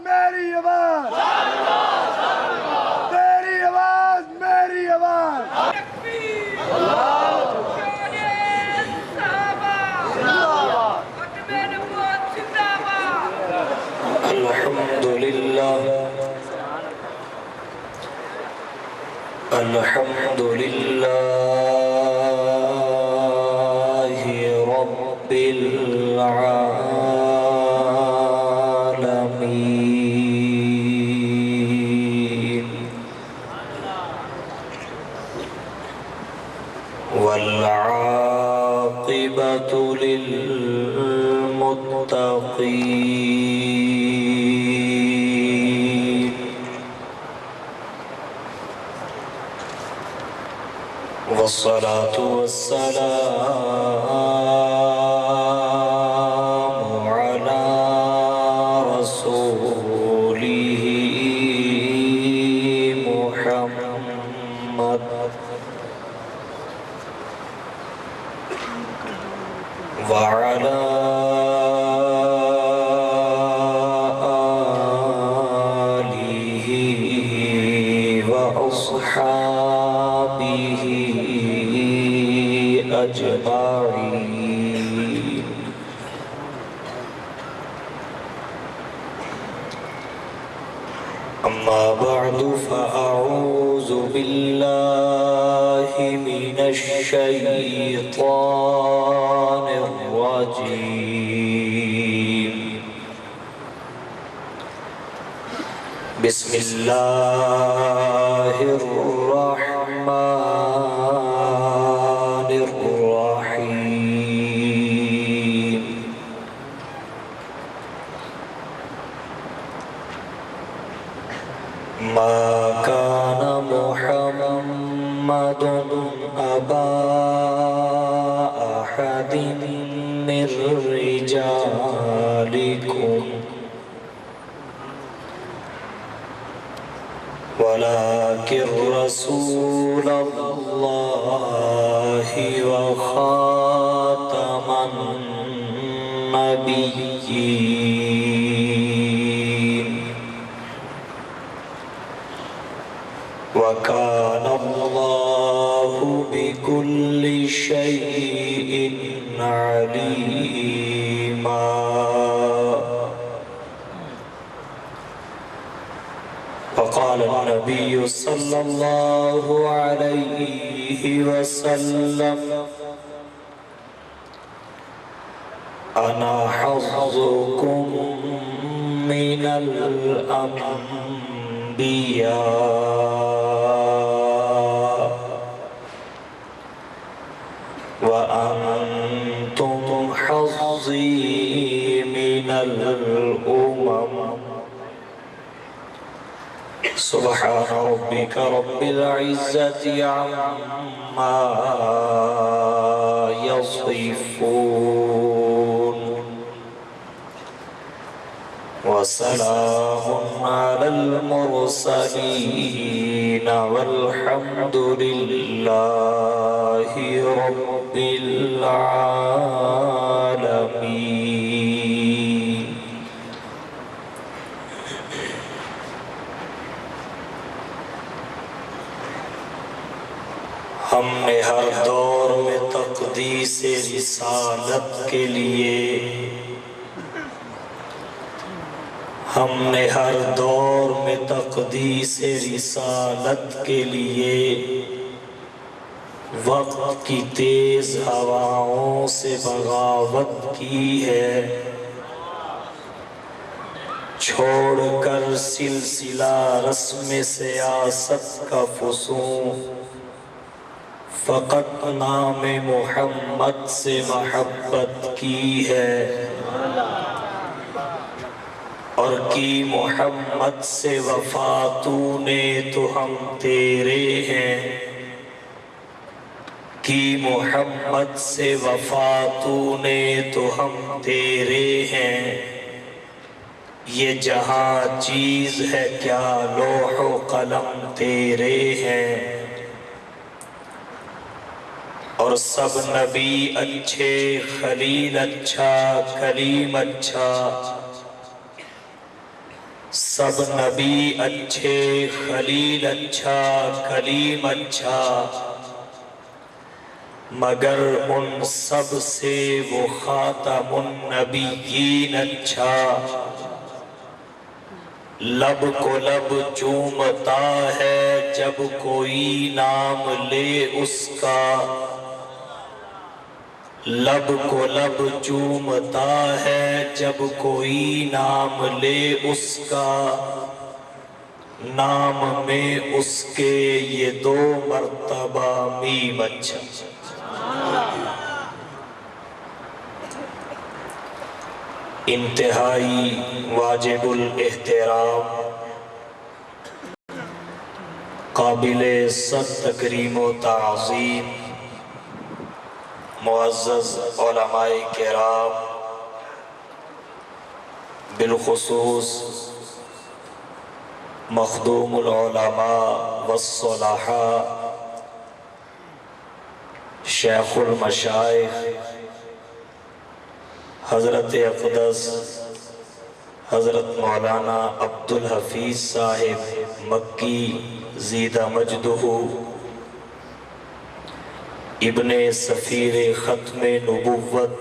میری آواز تیری آواز میری آواز الحمد لله رب العالمين والعاقبة للمتقين والصلاة والسلام على رسوله محمد وعلى آله وأصحابه أجمعين أما بعد فأعوذ بالله من الشيطان الرجيم بسم الله الرحمن الرحيم ما كان محمد أبا أحد من رجالكم ولكن رسول الله وخاتم النبيين وكان الله بكل شيء عليما وقال النبي صلى الله عليه وسلم أنا حظكم من الأنبياء وأنتم حظي من الأمم سبحان ربك رب العزة عما يصفون وسلام على المرسلين والحمد لله رب العالمين ہم نے ہر دور میں تقدیس رسالت کے لیے ہم نے ہر دور میں تقدیس رسالت کے لیے وقت کی تیز ہواؤں سے بغاوت کی ہے چھوڑ کر سلسلہ رسم سیاست کا فسون فقط نام محمد سے محبت کی ہے اور کی محمد سے وفا تو نے تو ہم تیرے ہیں کی محمد سے وفا تو نے تو ہم تیرے ہیں یہ جہاں چیز ہے کیا لوح و قلم تیرے ہیں اور سب نبی اچھے خلیل اچھا کلیم اچھا سب نبی اچھے، خلیل اچھا، کلیم اچھا، مگر ان سب سے وہ خاتم النبیین اچھا۔ لب کو لب چومتا ہے جب کوئی نام لے اس کا، لب کو لب چومتا ہے جب کوئی نام لے اس کا، نام میں اس کے یہ دو مرتبہ میم اچھا۔ انتہائی واجب الاحترام، قابل صد تکریم و تعظیم معزز علماء کرام، بالخصوص مخدوم العلماء والصلحاء شیخ المشائخ حضرت اقدس حضرت مولانا عبدالحفیظ صاحب مکی زیدہ مجدہ ابن سفیر ختم نبوت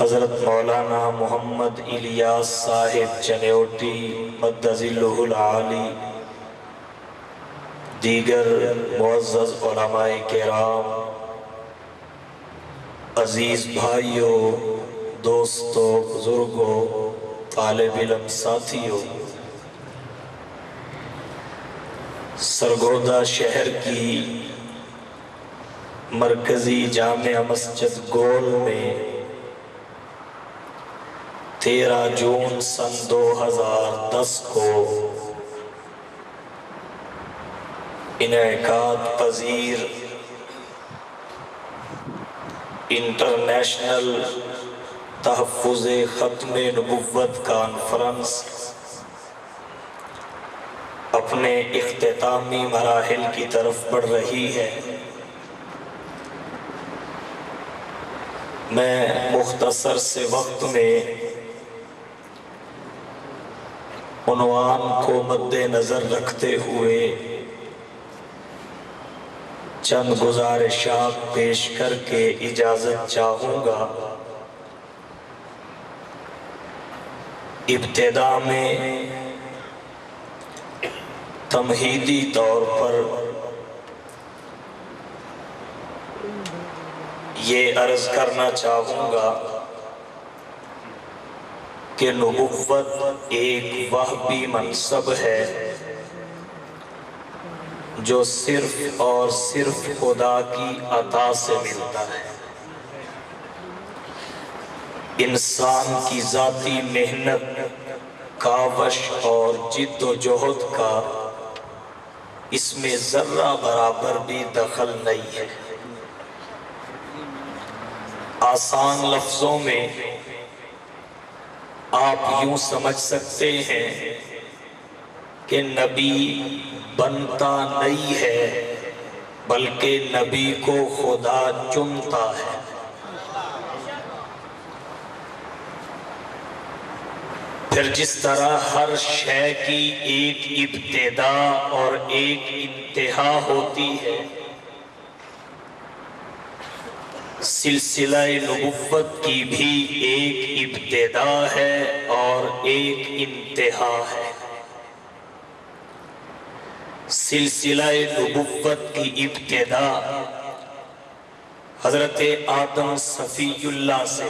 حضرت مولانا محمد الیاس صاحب چنیوٹی مد ظلہ العالی، دیگر معزز علماء کرام، عزیز بھائیوں، دوستوں، بزرگوں، طالب علم ساتھیوں، سرگودہ شہر کی مرکزی جامع مسجد گول میں 13 جون سن 2010 کو انعقاد پذیر انٹرنیشنل تحفظ ختم نبوت کانفرنس اپنے اختتامی مراحل کی طرف بڑھ رہی ہے۔ میں مختصر سے وقت میں عنوان کو مد نظر رکھتے ہوئے چند گزارشات پیش کر کے اجازت چاہوں گا۔ ابتدا میں تمہیدی طور پر یہ عرض کرنا چاہوں گا کہ نبوت ایک وہبی منصب ہے جو صرف اور صرف خدا کی عطا سے ملتا ہے۔ انسان کی ذاتی محنت، کاوش اور جد و جہد کا اس میں ذرہ برابر بھی دخل نہیں ہے۔ آسان لفظوں میں آپ یوں سمجھ سکتے ہیں کہ نبی بنتا نہیں ہے بلکہ نبی کو خدا چنتا ہے۔ پھر جس طرح ہر شے کی ایک ابتدا اور ایک انتہا ہوتی ہے، سلسلہ نبوت کی بھی ایک ابتدا ہے اور ایک انتہا ہے۔ سلسلہ نبوت کی ابتدا حضرت آدم صفی اللہ سے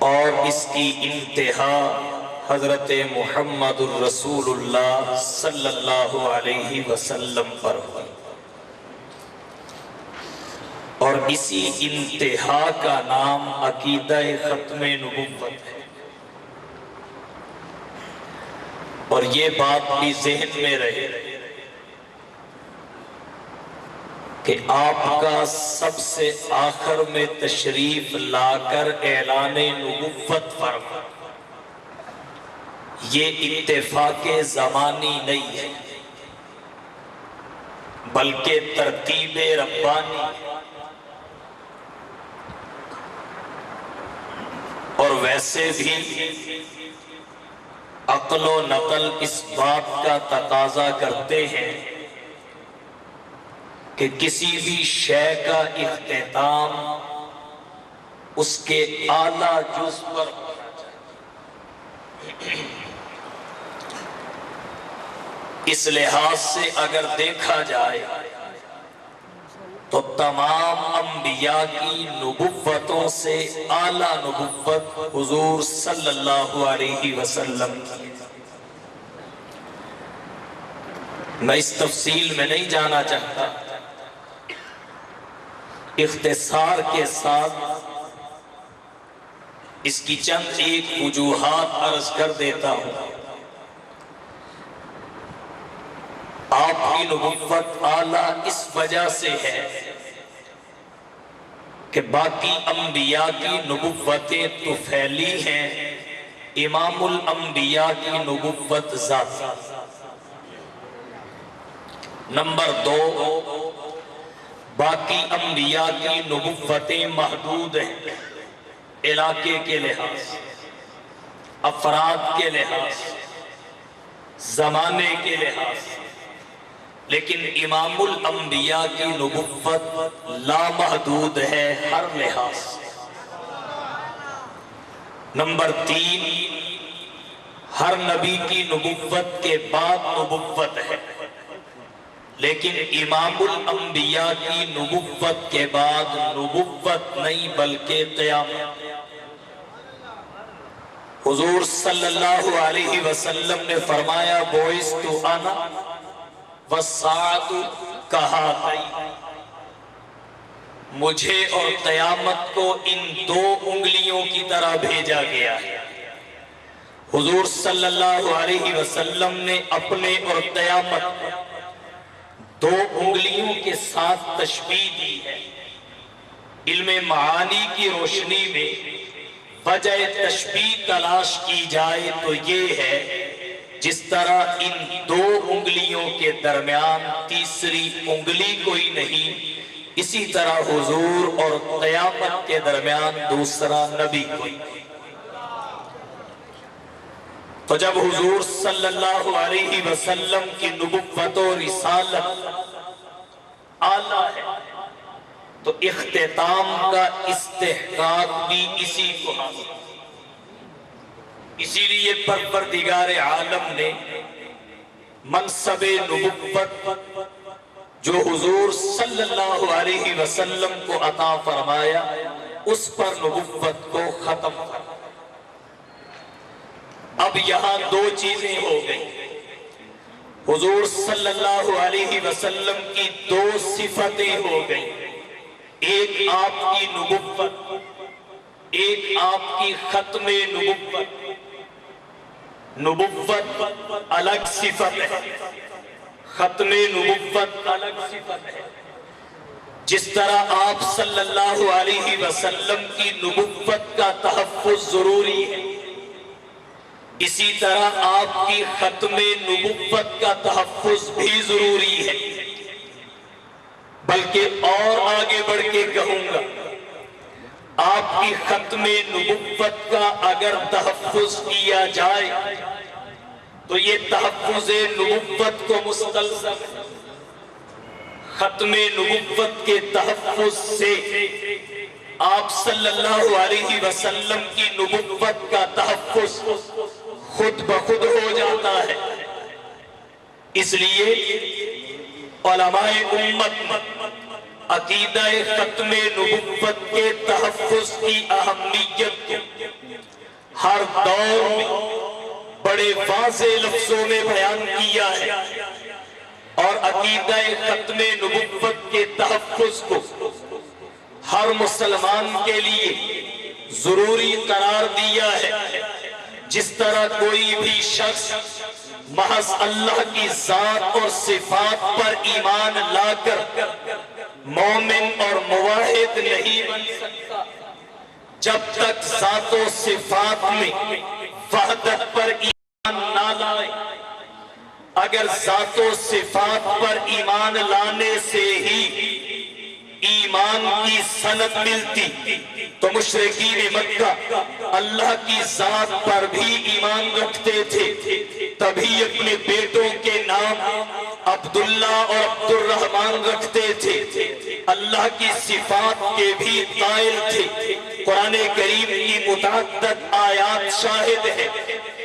اور اس کی انتہا حضرت محمد الرسول اللہ صلی اللہ علیہ وسلم پر ہوئی، اور اسی انتہا کا نام عقیدہ ختم نبوت ہے۔ اور یہ بات بھی ذہن میں رہے کہ آپ کا سب سے آخر میں تشریف لا کر اعلان نبوت فرما یہ اتفاق زمانی نہیں ہے بلکہ ترتیب ربانی، اور ویسے بھی عقل و نقل اس بات کا تقاضا کرتے ہیں کہ کسی بھی شے کا اختتام اس کے اعلیٰ جز پر ہونا چاہیے۔ اس لحاظ سے اگر دیکھا جائے تو تمام انبیاء کی نبوتوں سے اعلیٰ نبوت حضور صلی اللہ علیہ وسلم کی۔ میں اس تفصیل میں نہیں جانا چاہتا، اختصار کے ساتھ اس کی چند ایک وجوہات عرض کر دیتا ہوں۔ آپ کی نبوت اعلیٰ اس وجہ سے ہے کہ باقی انبیاء کی نبوتیں تو پھیلی ہیں، امام الانبیاء کی نبوت ذاتی۔ نمبر 2، باقی انبیاء کی نبوتیں محدود ہیں، علاقے کے لحاظ، افراد کے لحاظ، زمانے کے لحاظ، لیکن امام الانبیاء کی نبوت لامحدود ہے ہر لحاظ۔ نمبر 3، ہر نبی کی نبوت کے بعد نبوت ہے، لیکن امام الانبیاء کی نبوت کے بعد نبوت نہیں بلکہ قیامت۔ حضور صلی اللہ علیہ وسلم نے فرمایا بعثت انا والساعۃ کہاتین، مجھے اور قیامت کو ان 2 انگلیوں کی طرح بھیجا گیا ہے۔ حضور صلی اللہ علیہ وسلم نے اپنے اور قیامت 2 انگلیوں کے ساتھ تشبیہ دی ہے۔ علم معانی کی روشنی میں وجہ تشبیہ تلاش کی جائے تو یہ ہے جس طرح ان 2 انگلیوں کے درمیان تیسری انگلی کوئی نہیں، اسی طرح حضور اور قیامت کے درمیان دوسرا نبی کوئی نہیں۔ تو جب حضور صلی اللہ علیہ وسلم کی نبوت و رسالت اعلیٰ ہے تو اختتام کا استحقاق بھی اسی کو حاصل۔ اسی لیے پروردگار عالم نے منصب نبوت جو حضور صلی اللہ علیہ وسلم کو عطا فرمایا اس پر نبوت کو ختم کر۔ اب یہاں 2 چیزیں ہو گئی، حضور صلی اللہ علیہ وسلم کی 2 صفتیں ہو گئی، ایک آپ کی نبوت، ایک آپ کی ختم نبوت۔ نبوت الگ صفت ہے، ختم نبوت الگ صفت ہے۔ جس طرح آپ صلی اللہ علیہ وسلم کی نبوت کا تحفظ ضروری ہے، اسی طرح آپ کی ختم نبوت کا تحفظ بھی ضروری ہے۔ بلکہ اور آگے بڑھ کے کہوں گا، آپ کی ختم نبوت کا اگر تحفظ کیا جائے تو یہ تحفظ نبوت کو مستلزم ہے۔ ختم نبوت کے تحفظ سے آپ صلی اللہ علیہ وسلم کی نبوت کا تحفظ خود بخود ہو جاتا ہے۔ اس لیے علماء امت عقیدہ ختم نبوت کے تحفظ کی اہمیت کو ہر دور میں بڑے واضح لفظوں میں بیان کیا ہے، اور عقیدہ ختم نبوت کے تحفظ کو ہر مسلمان کے لیے ضروری قرار دیا ہے۔ جس طرح کوئی بھی شخص محض اللہ کی ذات اور صفات پر ایمان لا کر مومن اور موحد نہیں بن سکتا جب تک ذات و صفات میں وحدت پر ایمان نہ لائے۔ اگر ذات و صفات پر ایمان لانے سے ہی ایمان ایمان کی سند ملتی تو مشرکین مکہ اللہ کی ذات پر بھی ایمان رکھتے تھے، تبھی اپنے بیٹوں کے نام عبداللہ اور عبد الرحمن رکھتے تھے، اللہ کی صفات کے بھی قائل تھے۔ قرآن کریم کی متعدد آیات شاہد ہے،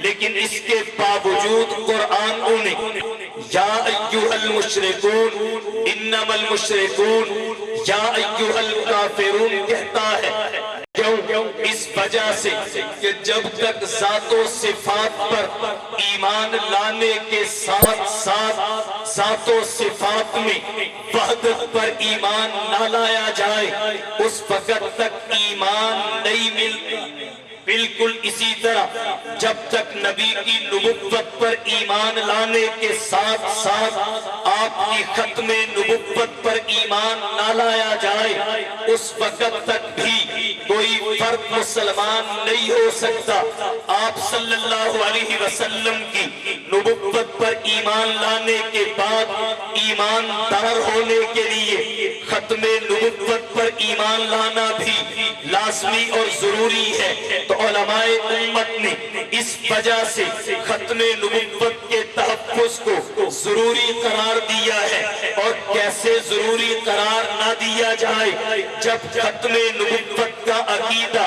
لیکن اس کے باوجود قرآن انہیں یا ایھا المشرکون انما المشرکون یا ایھا الکافرون کہتا ہے۔ کیوں؟ اس وجہ سے کہ جب تک ذات و صفات پر ایمان لانے کے ساتھ ساتھ ذات و صفات میں وحدت پر ایمان نہ لایا جائے اس وقت تک ایمان نہیں ملتا۔ بالکل اسی طرح جب تک نبی کی نبوت پر ایمان لانے کے ساتھ ساتھ آپ کی ختم نبوت پر ایمان نہ لایا جائے اس وقت تک بھی کوئی فرد مسلمان نہیں ہو سکتا۔ آپ صلی اللہ علیہ وسلم کی نبوت پر ایمان لانے کے بعد ایماندار ہونے کے لیے ختم نبوت پر ایمان لانا بھی لازمی اور ضروری ہے۔ تو علماء امت نے اس وجہ سے ختم نبوت کے تحفظ کو ضروری قرار دیا ہے۔ اور کیسے ضروری قرار نہ دیا جائے جب ختم نبوت کا عقیدہ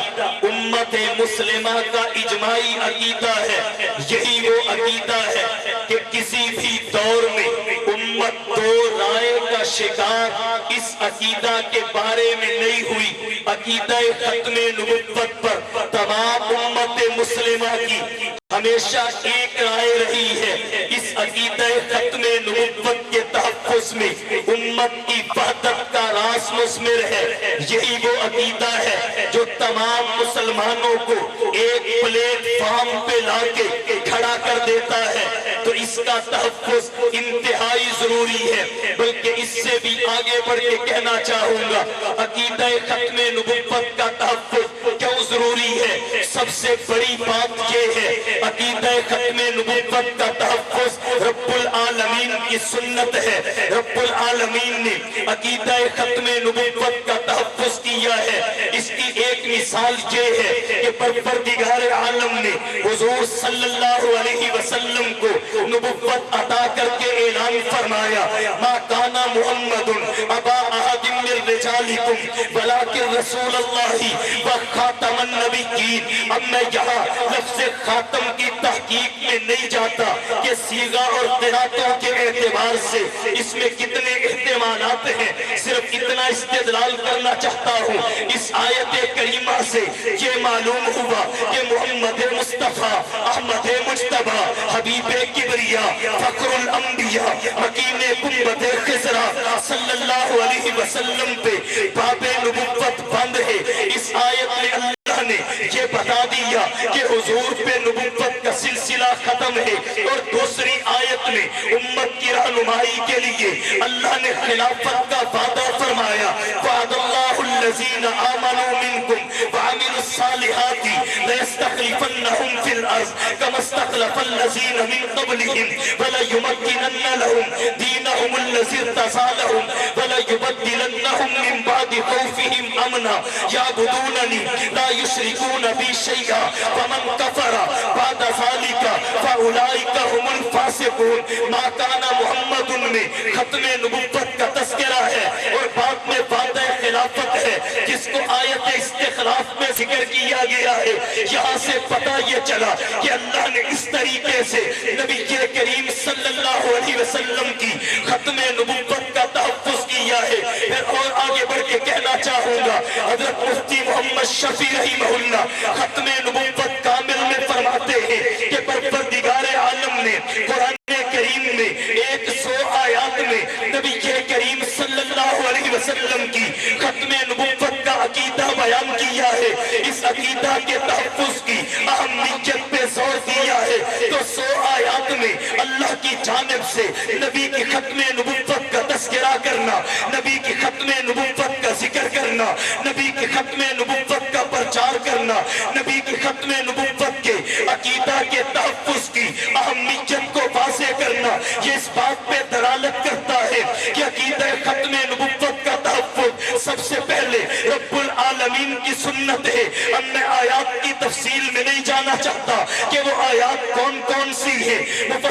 امت مسلمہ کا اجماعی عقیدہ ہے۔ یہی وہ عقیدہ ہے کہ کسی بھی دور میں امت دو رائے کا شکار اس عقیدہ کے بارے میں نہیں ہوئی۔ عقیدہ ختم نبوت پر تمام امت مسلمہ کی ہمیشہ ایک رائے رہی ہے۔ اس عقیدہ ختم نبوت کے تحفظ میں امت کی وحدت کا راز مثمر ہے۔ یہی وہ عقیدہ ہے جو تمام مسلمانوں کو ایک پلیٹ فارم پہ لا کے کھڑا کر دیتا ہے۔ تو اس کا تحفظ انتہائی ضروری ہے۔ بلکہ اس سے بھی آگے بڑھ کے کہنا چاہوں گا عقیدہ ختم نبوت کا تحفظ کیوں ضروری ہے؟ سب سے بڑی بات یہ ہے عقیدہ ختم نبوت کا تحفظ رب العالمین کی سنت ہے۔ رب العالمین نے عقیدہ ختم نبوت کا تحفظ کیا ہے۔ اس کی ایک مثال یہ ہے کہ پروردگار عالم نے حضور صلی اللہ علیہ وسلم کو نبوت عطا کر کے اعلان فرمایا ما کان محمد ابا احد من رجالکم ولکن رسول اللہ و خاتم النبیین۔ اب میں یہاں لفظ خاتم کی تحقیق میں نہیں جاتا کہ صیغہ اور قراتوں کے اعتبار سے اس میں کتنے احتمالات ہیں، صرف اتنا استدلال کرنا چاہتا ہوں۔ اس آیت کریمہ سے یہ معلوم ہوا کہ محمد مصطفیٰ احمد مجتبیٰ حبیب کبریا فخر الانبیاء مکین گنبد خضرا صلی اللہ علیہ وسلم پہ باب نبوت بند ہے۔ اس آیت میں اللہ نے یہ بتا دیا کہ حضور پہ نبوت کا سلسلہ ختم ہے۔ اور دوسری آیت میں امت کی رہنمائی کے لیے اللہ نے خلافت کا وعدہ فرمایا وعد اللہ الذین آمنوا منکم وعملوا الصالحات لیستخلفنہم فی الارض کما استخلف الذین من قبلہم وليمکنن لهم دینہم الذی ارتضی لهم وليبدلنہم من بعد خوفہم امنا یعبدوننی لا یشرکون بی شیئا ومن کفر بعد ذالک فاولئک هم الفاسقون۔ ما کان محمد میں ختم نبوت کا تذکرہ ہے اور بعد میں وعدہ خلافت ہے جس کو آیت استخلاف میں ذکر کیا گیا ہے۔ یہاں سے پتہ یہ چلا کہ اللہ نے اس طریقے سے نبی کریم صلی اللہ علیہ وسلم کی ختم نبوت کا تحفظ کیا ہے۔ پھر اور آگے بڑھ کے کہنا چاہوں گا حضرت مفتی محمد شفیع رحمہ اللہ ختم نبوت کامل میں فرماتے ہیں کہ پروردگار عالم نے قرآن کریم میں 100 آیات میں نبی کریم صلی اللہ علیہ وسلم کی ختم نبوت کا عقیدہ بیان کیا ہے۔ اس عقیدہ کے تحفظ کی اہمیت پہ زور دیا ہے۔ تو 100 آیات میں اللہ کی جانب سے نبی کی ختم نبوت کا تذکرہ کرنا، نبی کی ختم نبوت کا ذکر کرنا، نبی کی ختم نبوت کا پرچار کرنا، نبی کی ختم نبوت کے عقیدہ کے تحفظ کی اہمیت کو واضح کرنا، یہ اس بات پہ دلالت کرتا ہے کہ عقیدہ ختم نبوت کا تحفظ سب سے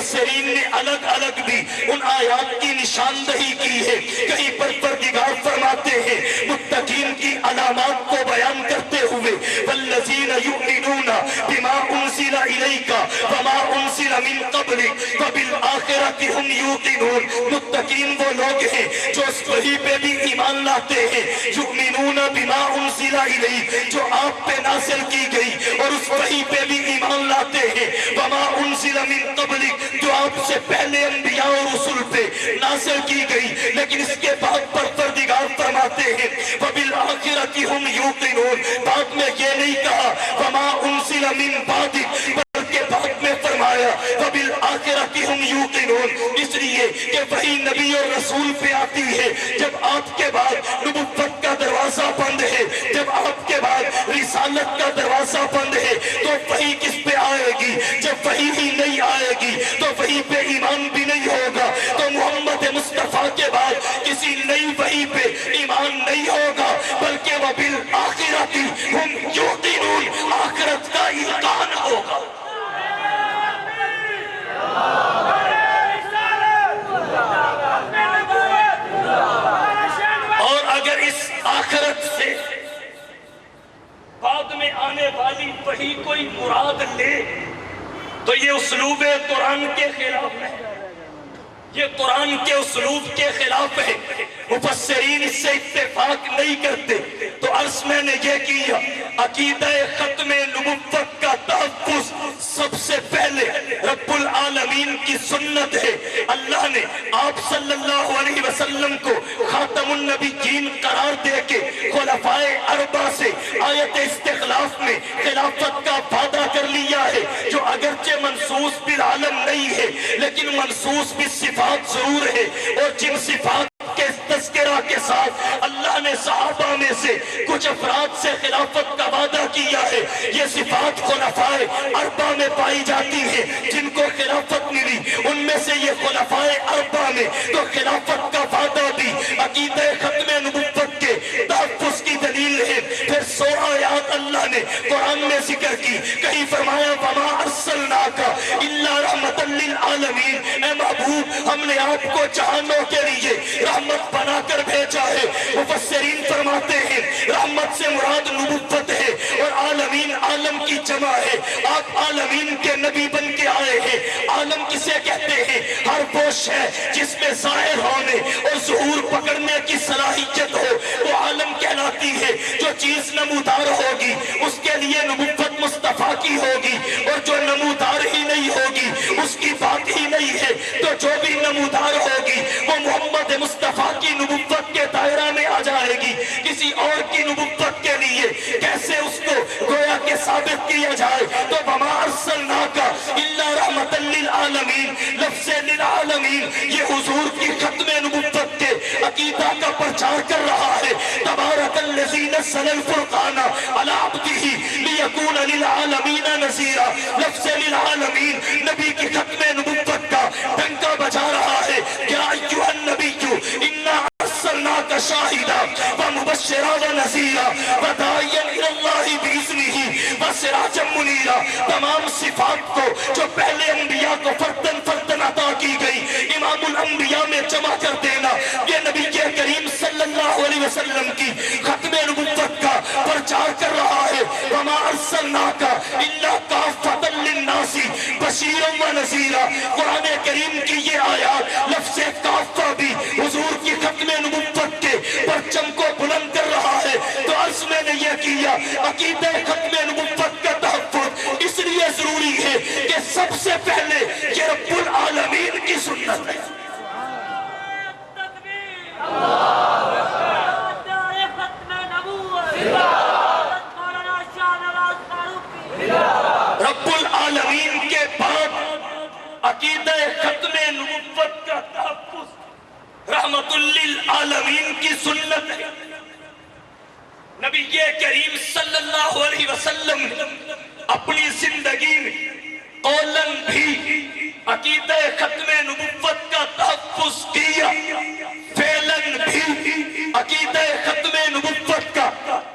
مفسرین نے الگ الگ بھی ان آیات کی نشاندہی کی ہے. کہیں پر پروردگار فرماتے ہیں متقین کی علامات کو بیان کرتے ہوئے والذین یؤمنون بما انزل الیک وما انزل من قبلک وبالآخرۃ ہم یوقنون. متقین وہ لوگ ہیں جو اس وحی پہ بھی ایمان لاتے ہیں. یؤمنون بما انزل الیک جو آپ پہ نازل کی گئی اور اس وحی پہ بھی ایمان لاتے ہیں. وما انزل من قبلک جو آپ سے پہلے انبیاء اور رسول پہ نازل کی گئی. لیکن اس کے بعد پروردگار فرماتے ہیں وبالآخرۃ ہم یوقنون. بعد میں یہ نہیں کہا وما انزل من بعدک بلکہ بعد میں فرمایا وبالآخرۃ ہم یوقنون. اس لیے کہ وہی نبی اور رسول پہ آتی ہے جب آپ کے بعد نبوت کا دروازہ بند ہے, جب آپ کے بعد رسالت کا دروازہ بند ہے, تو وہی کس پہ آئے گی؟ جب وہی ہی نہیں آئے گی تو وہی پہ ایمان بھی نہیں ہوگا. تو محمد مصطفیٰ کے بعد کسی نئی وحی پہ ایمان نہیں ہوگا بلکہ وبالآخرۃ ہم یوقنون, آخرت کا ایمان ہوگا. اور اگر اس آخرت سے بعد میں آنے والی وحی کوئی مراد لے تو یہ اسلوب قرآن کے خلاف ہے, یہ قرآن کے اسلوب کے خلاف ہے. مفسرین اس سے اتفاق نہیں کرتے. تو عرض میں نے یہ کیا عقیدہ ختم نبوت کا تحفظ سب سے پہلے رب العالمین کی سنت ہے. اللہ نے آپ صلی اللہ علیہ وسلم کو خاتم النبیین قرار دے کے خلفائے اربعہ سے آیت استخلاف میں خلافت کا وعدہ کر لیا ہے, جو اگرچہ منصوص بالعالم نہیں ہے لیکن منصوص بالصفات ضرور ہے. اور جن صفات کے تذکرہ کے ساتھ اللہ نے صحابہ میں سے کچھ افراد سے خلافت کا وعدہ کیا ہے, یہ صفات خلفائے اربعہ میں پائی جاتی ہیں جن کو خلافت ملی. ان میں سے یہ خلفائے اربعہ میں تو خلافت کا وعدہ بھی عقیدہ ختم نبوت کے تحفظ کی دلیل ہے. پھر 100 آیات اللہ نے قرآن میں ذکر کی. کہیں فرمایا وما ارسلناک الا رحمتا للعالمین, اے محبوب ہم نے آپ کو جہانوں کے لیے رحمت بنا کر بھیجا ہے. مفسرین فرماتے ہیں رحمت سے مراد نبوت ہے اور عالمین عالم کی جمع ہے. آپ عالمین کے نبی بن کے آئے ہیں. عالم کسے کہتے ہیں؟ ہر وہ شے جس میں ظاہر ہونے اور ظہور پکڑنے کی صلاحیت ہو وہ عالم کہلاتی ہے. جو چیز نمودار ہوگی اس کے لیے نبوت مصطفیٰ کی ہوگی, اور جو نمودار ہی نہیں ہوگی اس کی بات ہی نہیں ہے. تو جو بھی نمودار ہوگی وہ محمد مصطفیٰ کی نبوت کے دائرہ میں آ جائے گی. کسی اور کی نبوت کے لیے کیسے اس کو گویا کہ ثابت کیا جائے؟ تو وما ارسلناک الا رحمتا للعالمین, لفظ للعالمین یہ حضور کی ختم نبوت کے عقیدہ کا پرچار کر رہا ہے. تبارک الذی نزل الفرقان علی عبدہ لیکون للعالمین نذیرا, لفظ للعالمین نبی کی ختم نبوت کا ڈنکا بجا رہا ہے. یا ایھا النبی انا ارسلناک شاہدا ومبشرا ونذیرا وداعیا الی اللہ باذنہ وسراجا منیرا. تمام صفات کو جو پہلے انبیاء کو فردن فردن عطا کی گئی امام الانبیاء میں جمع کر دینا, یہ نبی کریم صلی اللہ علیہ وسلم کی ختم نبوت کا پرچار کر رہا ہے. وما ارسلناک الا کافۃ للناس بشیرا ونذیرا. قرآن کریم کی یہ آیات لفظ کافہ بھی حضور کی ختم نبوت کے پرچم کو بلند کر رہا ہے. تو عرض میں نے یہ کیا عقیدہ ختم نبوت کا تحفظ اس لیے ضروری ہے کہ سب سے پہلے یہ رب العالمین کی سنت ہے. رب العالمین کے بعد عقیدہ ختم نبوت کا تحفظ رحمت للعالمین کی سنت ہے. نبی کریم صلی اللہ علیہ وسلم نے اپنی زندگی میں قولاً بھی عقیدہ ختم نبوت کا تحفظ کیا, فعلاً بھی عقیدہ ختم نبوت کا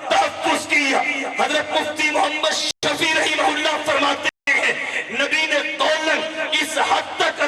تحفظ کیا. حضرت مفتی محمد شفیع رحمہ اللہ فرماتے ہیں نبی نے قولاً اس حد تک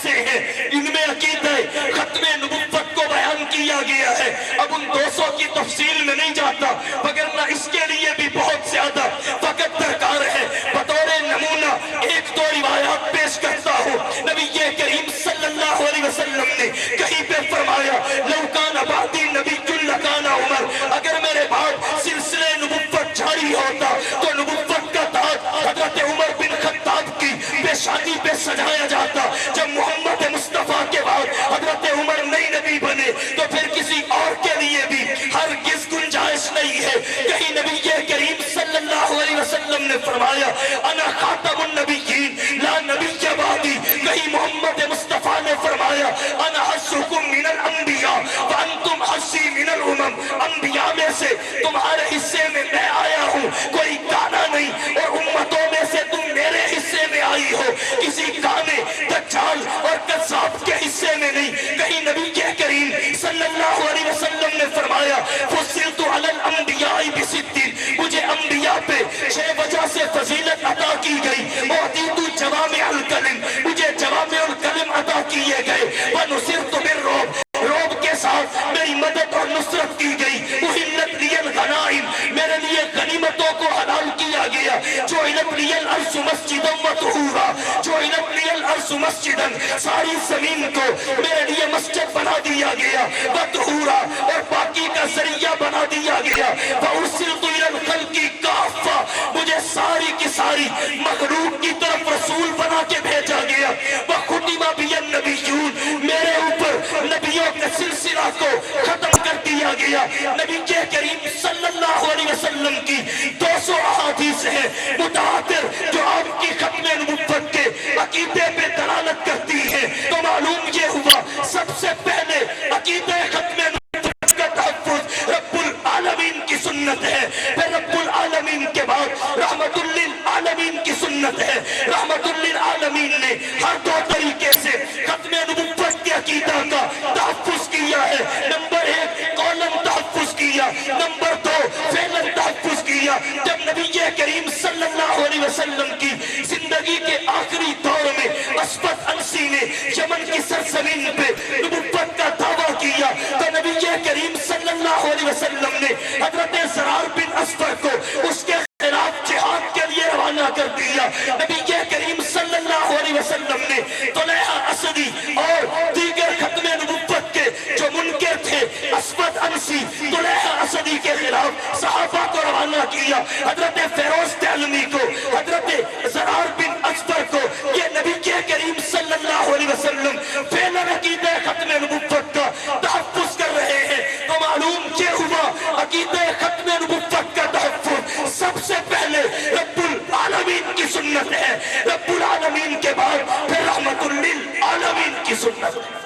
احادیثیں ہیں، ان میں عقیدہ ختم نبوت کو بیان کیا گیا ہے۔ اب ان 200 کی تفصیل میں نہیں جاتا، وگرنہ اس کے لیے بھی بہت زیادہ وقت درکار ہے۔ بطور نمونہ ایک دو روایات پیش کرتا ہوں۔ نبی کریم صلی اللہ علیہ وسلم نے کہیں پہ فرمایا لو کان بعدی نبی لکان عمر، اگر میرے بعد سلسلے نبوت جاری ہوتا تو نبوت کا تاج حضرت عمر بن خطاب کی پیشانی پہ سجایا جاتا۔ جب محمد مصطفیٰ کے بعد حضرت عمر نئی نبی بنے تو پھر کسی اور کے لیے بھی ہرگز گنجائش نہیں ہے۔ کہیں نبی کریم صلی اللہ علیہ وسلم نے فرمایا انا خاتم النبیین لا نبی بعدی، کہیں محمد مصطفیٰ نے فرمایا انا حسکم من الانبیاء وانتم حسی من الامم، انبیاء میں سے تمہارے حصے میں میں آیا ہوں، کوئی گانا نہیں، اور امتوں میں سے تم میرے حصے میں آئی ہو، کسی گانے دجال اور قذاب کے حصے میں نہیں۔ کہیں نبی کریم صلی اللہ علیہ وسلم نے فرمایا فضلت علی الانبیاء بست، مجھے انبیاء پہ 6 وجہ سے فضیلت عطا کی گئی۔ اعطیت جوامع الکلم، مجھے جوامع الکلم عطا کیے گئے۔ ونصرت بالرعب، رعب کے ساتھ میری مدد اور نصرت کی گئی۔ احلت لی الغنائم، میرے لیے غنیمتوں کو حلال کیا گیا۔ جعلت لی الارض مسجدا وطہورا، جعلت لی الارض مسجدا، ساری زمین کو میرے لیے مسجد بنا دیا گیا، وطہورا، اور پاکی کا ذریعہ بنا دیا گیا۔ وارسلت الی الخلق کافہ، مجھے ساری کی ساری مخلوق کی طرف رسول بنا کے بھیجا گیا۔ وختم بی النبیون، میرے اوپر نبیوں کے سلسلہ کو ختم کر دیا گیا۔ نبی کریم صلی اللہ علیہ وسلم کی 200 احادیث ہیں متواتر جو آپ کی ختم نبوت کے عقیدے پہ دلالت کرتی ہیں۔ تو معلوم یہ ہوا سب سے پہلے عقیدہ ختم نبوت کا تحفظ رب العالمین کی سنت ہے، پھر رب العالمین کے بعد رحمت للعالمین کی سنت ہے۔ رحمت للعالمین نے ہر 2 طریقے سے ختم نبوت کے عقیدہ کا تحفظ کیا ہے۔ نمبر 1 قولن تحفظ کیا، نمبر 2 فعلن تحفظ کیا۔ جب نبی کریم صلی اللہ علیہ وسلم کی زندگی کے آخری دور میں اسود انسی نے یمن کی سرزمین پہ نبوت کا دعویٰ کیا تو نبی کریم صلی اللہ علیہ وسلم نے حضرت زرار بن اسفر کو اس کے خلاف جہاد کے لیے روانہ کر دیا۔ نبی کریم صلی اللہ علیہ وسلم نے طلحہ اسدی اور دیگر ختم نبوت کے جو منکر تھے اسود انسی طلحہ اسدی کے خلاف صحابہ کو روانہ کیا۔ حضرت فیروز دہلوی کو، حضرت زرار بن اسفر کو، یہ نبی کریم صلی اللہ علیہ وسلم فعلاً عقیدہ ختم نبوت کا تحفظ کر رہے ہیں۔ تو معلوم یہ ہوا عقیدہ ختم نبوت کا تحفظ سب سے پہلے رب العالمین کی سنت ہے، رب العالمین کے بعد پھر رحمت للعالمین کی سنت ہے۔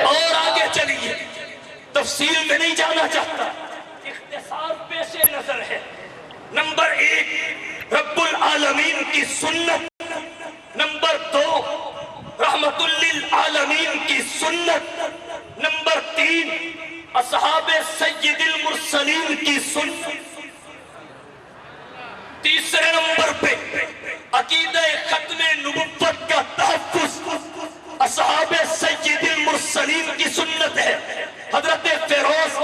اور آگے چلیے، تفصیل میں نہیں جانا چاہتا، اختصار پیش نظر ہے۔ نمبر 1 رب العالمین کی سنت، نمبر 2 رحمت للعالمین کی سنت، نمبر 3 اصحاب سید المرسلین کی سنت، تیسرے نمبر پہ عقیدہ ختم نبوت کا تحفظ اصحاب سید المرسلین کی سنت ہے۔ حضرت فیروز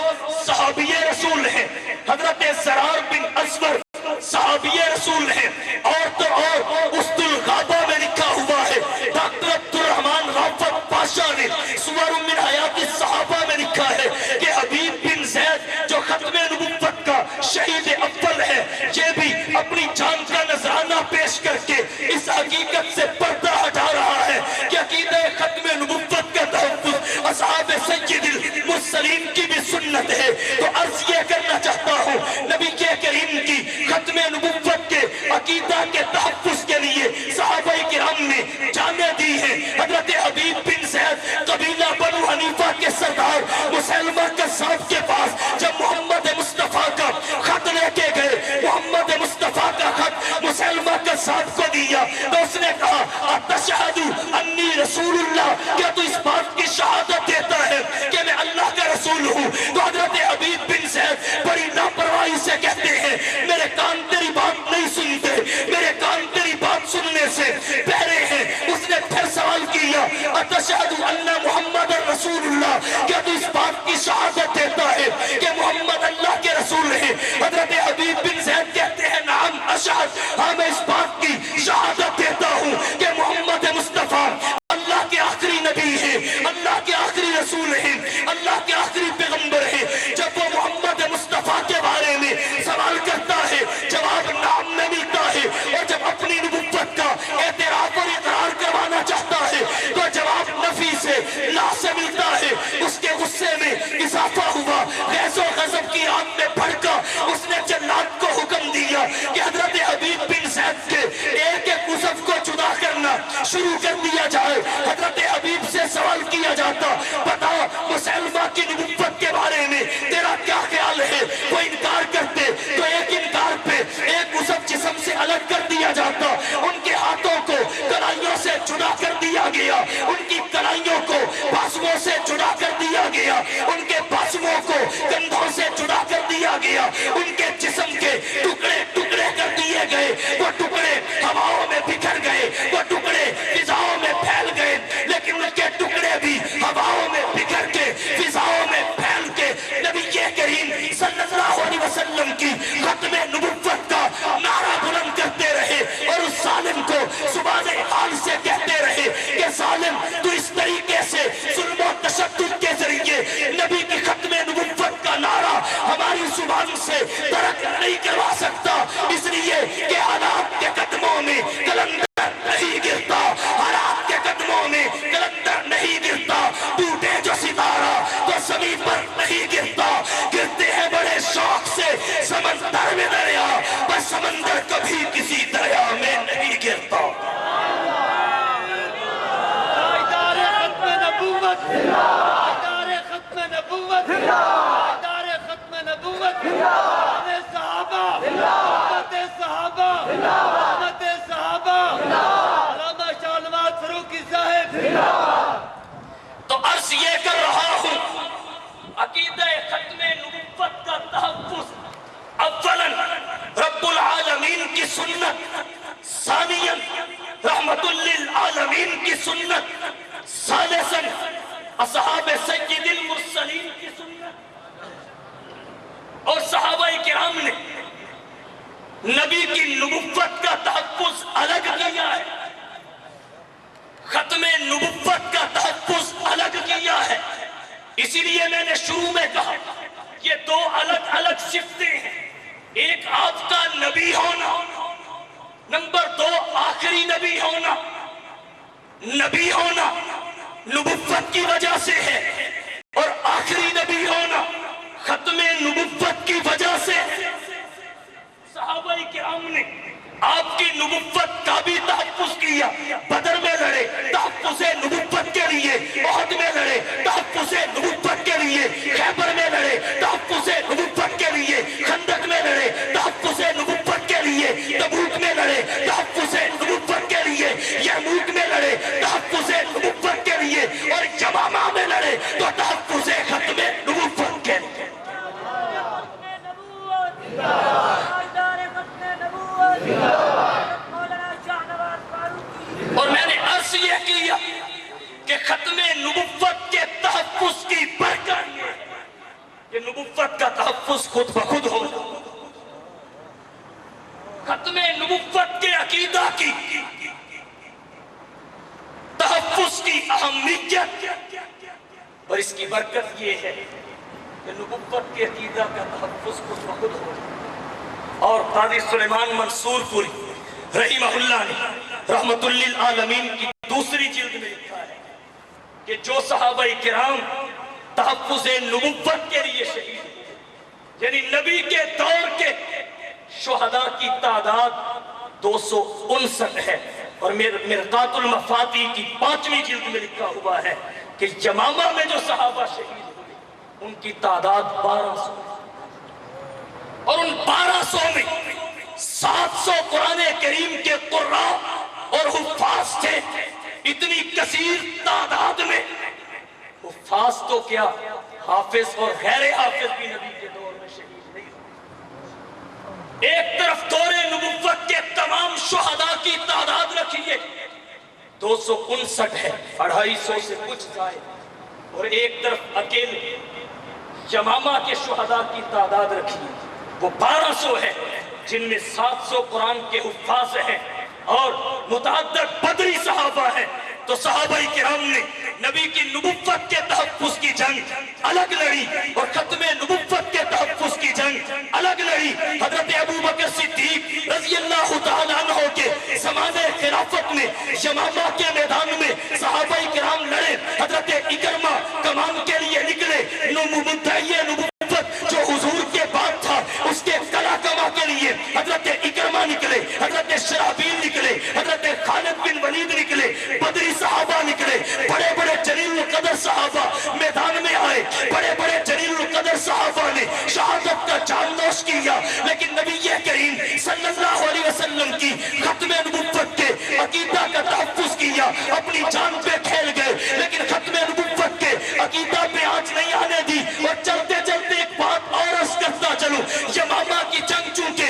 صحابی رسول ہیں، حضرت زرار بن اسور صحابی رسول ہیں، اور تو اور اسد الغابہ میں لکھا ہوا ہے ڈاکٹر عبدالرحمن رافت پاشا نے سور من حیات الصحابہ میں لکھا ہے کہ حبیب بن زید جو ختم نبوت کا شہید اول ہے، یہ بھی اپنی جان کا نذرانہ پیش کر کے اس حقیقت سے پردہ ہٹا رہا ہے کہ عقیدہ ختم نبوت کا تحفظ اصحاب سید المرسلین کی بھی سنت ہے۔ تو عرض یہ کرنا چاہتا ہوں نبی کریم کی ختم نبوت کے عقیدہ کے تحفظ کے لیے صحابہ کرام نے جانیں دی ہیں۔ حضرت حبیب بن زید قبیلہ بنو حنیفہ کے سردار مسلمہ قذاب کے پاس جب محمد مصطفیٰ کا خط لے کے گئے، محمد مصطفیٰ کا خط مسلمہ قذاب کو دیا تو اس نے کہا اتشہد انی رسول اللہ، کیا تو اس بات کی شہادت دیتا ہے کہ میں اللہ کا رسول ہوں؟ تو حضرت حبیب بن زید بڑی لاپرواہی سے کہتے ہیں میرے ہاں میں اس بات کی شہادت دیتا ہوں کہ محمد مصطفیٰ اللہ کے آخری نبی ہیں، اللہ کے آخری رسول ہیں، اللہ کے آخری پیغمبر ہیں۔ جب وہ محمد مصطفیٰ کے بارے میں سوال کرتا ہے جواب نام میں ملتا ہے، اور جب اپنی نبوت کا اعتراف اور اقرار کروانا چاہتا ہے تو جواب نفی سے لا سے ملتا ہے۔ اس کے غصے میں اضافہ ہوا، غیظ و غضب کی آگ میں بھڑکا، اس نے جلاد کو حکم دیا کہ حضرت حبیب بن زید کے ایک ایک عضو کو جدا کرنا شروع کر دیا جائے۔ حضرت حبیب سے سوال کیا جاتا، بتا مسلمہ کی نبوت کے بارے میں تیرا کیا خیال ہے؟ وہ انکار کرتے تو ایک انکار پہ ایک عضو جسم سے الگ کر دیا جاتا، ان کے ہاتھوں کو کلائیوں سے جدا کر دیا گیا، ان کی کلائیوں کو بازوؤں سے جدا کر دیا گیا، ان کے بازوؤں کو کندھوں سے جدا کر دیا گیا، ان کے جسم کے ٹکڑے ٹکڑے کر دیے گئے، وہ ٹکڑے ہواؤں میں بکھر گئے، وہ ٹکڑے فضاؤں میں پھیل گئے، لیکن ان کے ٹکڑے بھی ہواؤں میں بکھر کے فضاؤں میں پھیل کے نبی کریم صلی اللہ علیہ وسلم کی ختم نبوت کا نعرہ بلند کرتے رہے، اور اس ظالم کو زبان حال سے کہتے رہے کہ ظالم تو اس طریقے سے ظلم و تشدد کے ذریعے نبی کی ختم نبوت کا نعرہ ہماری زبان سے ترک نہیں کروا سکتا، اس لیے کہ حالات کے قدموں میں کلندر نہیں گرتا، حالات کے قدموں میں کلندر نہیں گرتا، ٹوٹے جو ستارہ تو زمین پر نہیں گرتا، گرتے ہیں بڑے شوق سے سمندر میں دریا، بس سمندر کبھی کسی دریا میں نہیں گرتا۔ ادارے ختم نبوت، ادارے ختم نبوت، ادارے ختم نبوت، امت صحابہ، امت صحابہ، امت صحابہ، علامہ شاہ نواز فاروقی صاحب۔ تو عرض یہ کر رہا ہوں، عقیدہ ختم نبوت کا تحفظ اولاً رب العالمین کی سنت، ثانیاً رحمت للعالمین کی سنت، ثالثاً اصحاب سید المرسلین کی سنت۔ اور صحابہ کرام نے نبی کی نبوت کا تحفظ الگ کیا ہے، ختم نبوت کا تحفظ الگ کیا ہے۔ اسی لیے میں نے شروع میں کہا یہ دو الگ الگ صفتیں ہیں، ایک آپ کا نبی ہونا، نمبر دو آخری نبی ہونا۔ نبی ہونا نبوت کی وجہ سے ہے، اور آخری نبی ہونا ختم نبوت کی وجہ سے ہے۔ صحابہ کرام نے آپ کی نبوت کا بھی تحفظ کیا، بدر میں لڑے تحفظ نبوت کے لیے، احد میں لڑے تحفظ نبوت کے لیے، خیبر میں لڑے تحفظ نبوت کے لیے، خندق میں لڑے تحفظ نبوت کے لیے، تبوک میں لڑے تحفظ نبوت کے لیے، یرموک میں لڑے تحفظ نبوت کے لیے، اور یمامہ میں لڑے تو تحفظ ختم نبوت کے لیے۔ اور میں نے عرض یہ کیا کہ ختم نبوت کے تحفظ کی برکت یہ ہے کہ نبوت کا تحفظ خود بخود ہو، ختم نبوت کے عقیدہ کی تحفظ کی اہمیت اور اس کی برکت یہ ہے کہ نبوت کے عقیدہ کا تحفظ خود بخود ہو۔ اور قاضی سلیمان منصور پوری رحمہ اللہ نے رحمت للعالمین کی دوسری جلد میں لکھا ہے کہ جو صحابہ کرام تحفظ نبوت کے لیے شہید ہوئے، یعنی نبی کے دور کے شہداء کی تعداد 259 ہے، اور مرقات المفاتیح کی 5ویں جلد میں لکھا ہوا ہے کہ یمامہ میں جو صحابہ شہید ہوئے ان کی تعداد 1200 ہے، اور ان 1200 میں 700 قرآن کریم کے قراء اور حفاظ تھے۔ اتنی کثیر تعداد میں حفاظ تو کیا، حافظ اور غیر حافظ بھی نبی کے دور میں شہید نہیں ہوئے۔ ایک طرف دور نبوت کے تمام شہداء کی تعداد رکھیے 259 ہے، 250 سے کچھ زائد، اور ایک طرف اکیلے یمامہ کے شہداء کی تعداد رکھیے وہ 1200 ہے، جن میں 700 قرآن کے حفاظ ہیں اور متعدد بدری صحابہ ہیں، تو صحابہ کرام نے نبی کی نبوت کے تحفظ کی جنگ الگ لڑی اور ختم نبوت کے تحفظ کی جنگ الگ لڑی۔ حضرت ابوبکر صدیق رضی اللہ تعالیٰ عنہ کے زمانے خلافت میں یمامہ کے میدان میں صحابہ کرام لڑے، حضرت اکرمہ کمان کے لیے نکلے، مدعی نبوت جو حضور کے بعد تھا اس کے کلا کما کے لیے حضرت اکرمہ نکلے، حضرت شرحبیل نکلے، حضرت خالد بن ولید نکلے، بدری صحابہ نکلے، بڑے بڑے جلیل القدر صحابہ میدان میں آئے، بڑے بڑے جلیل القدر صحابہ نے شہادت کا جام نوش کیا، لیکن نبی کریم صلی اللہ علیہ وسلم کی ختم نبوت کے عقیدہ کا تحفظ کیا، اپنی جان پہ کھیل گئے، لیکن ختم نبوت کے عقیدہ پہ آنچ نہیں آنے دی۔ اور چلتے چلتے ایک بات اور عرض کرتا چلوں، یمامہ کی جنگ چونکہ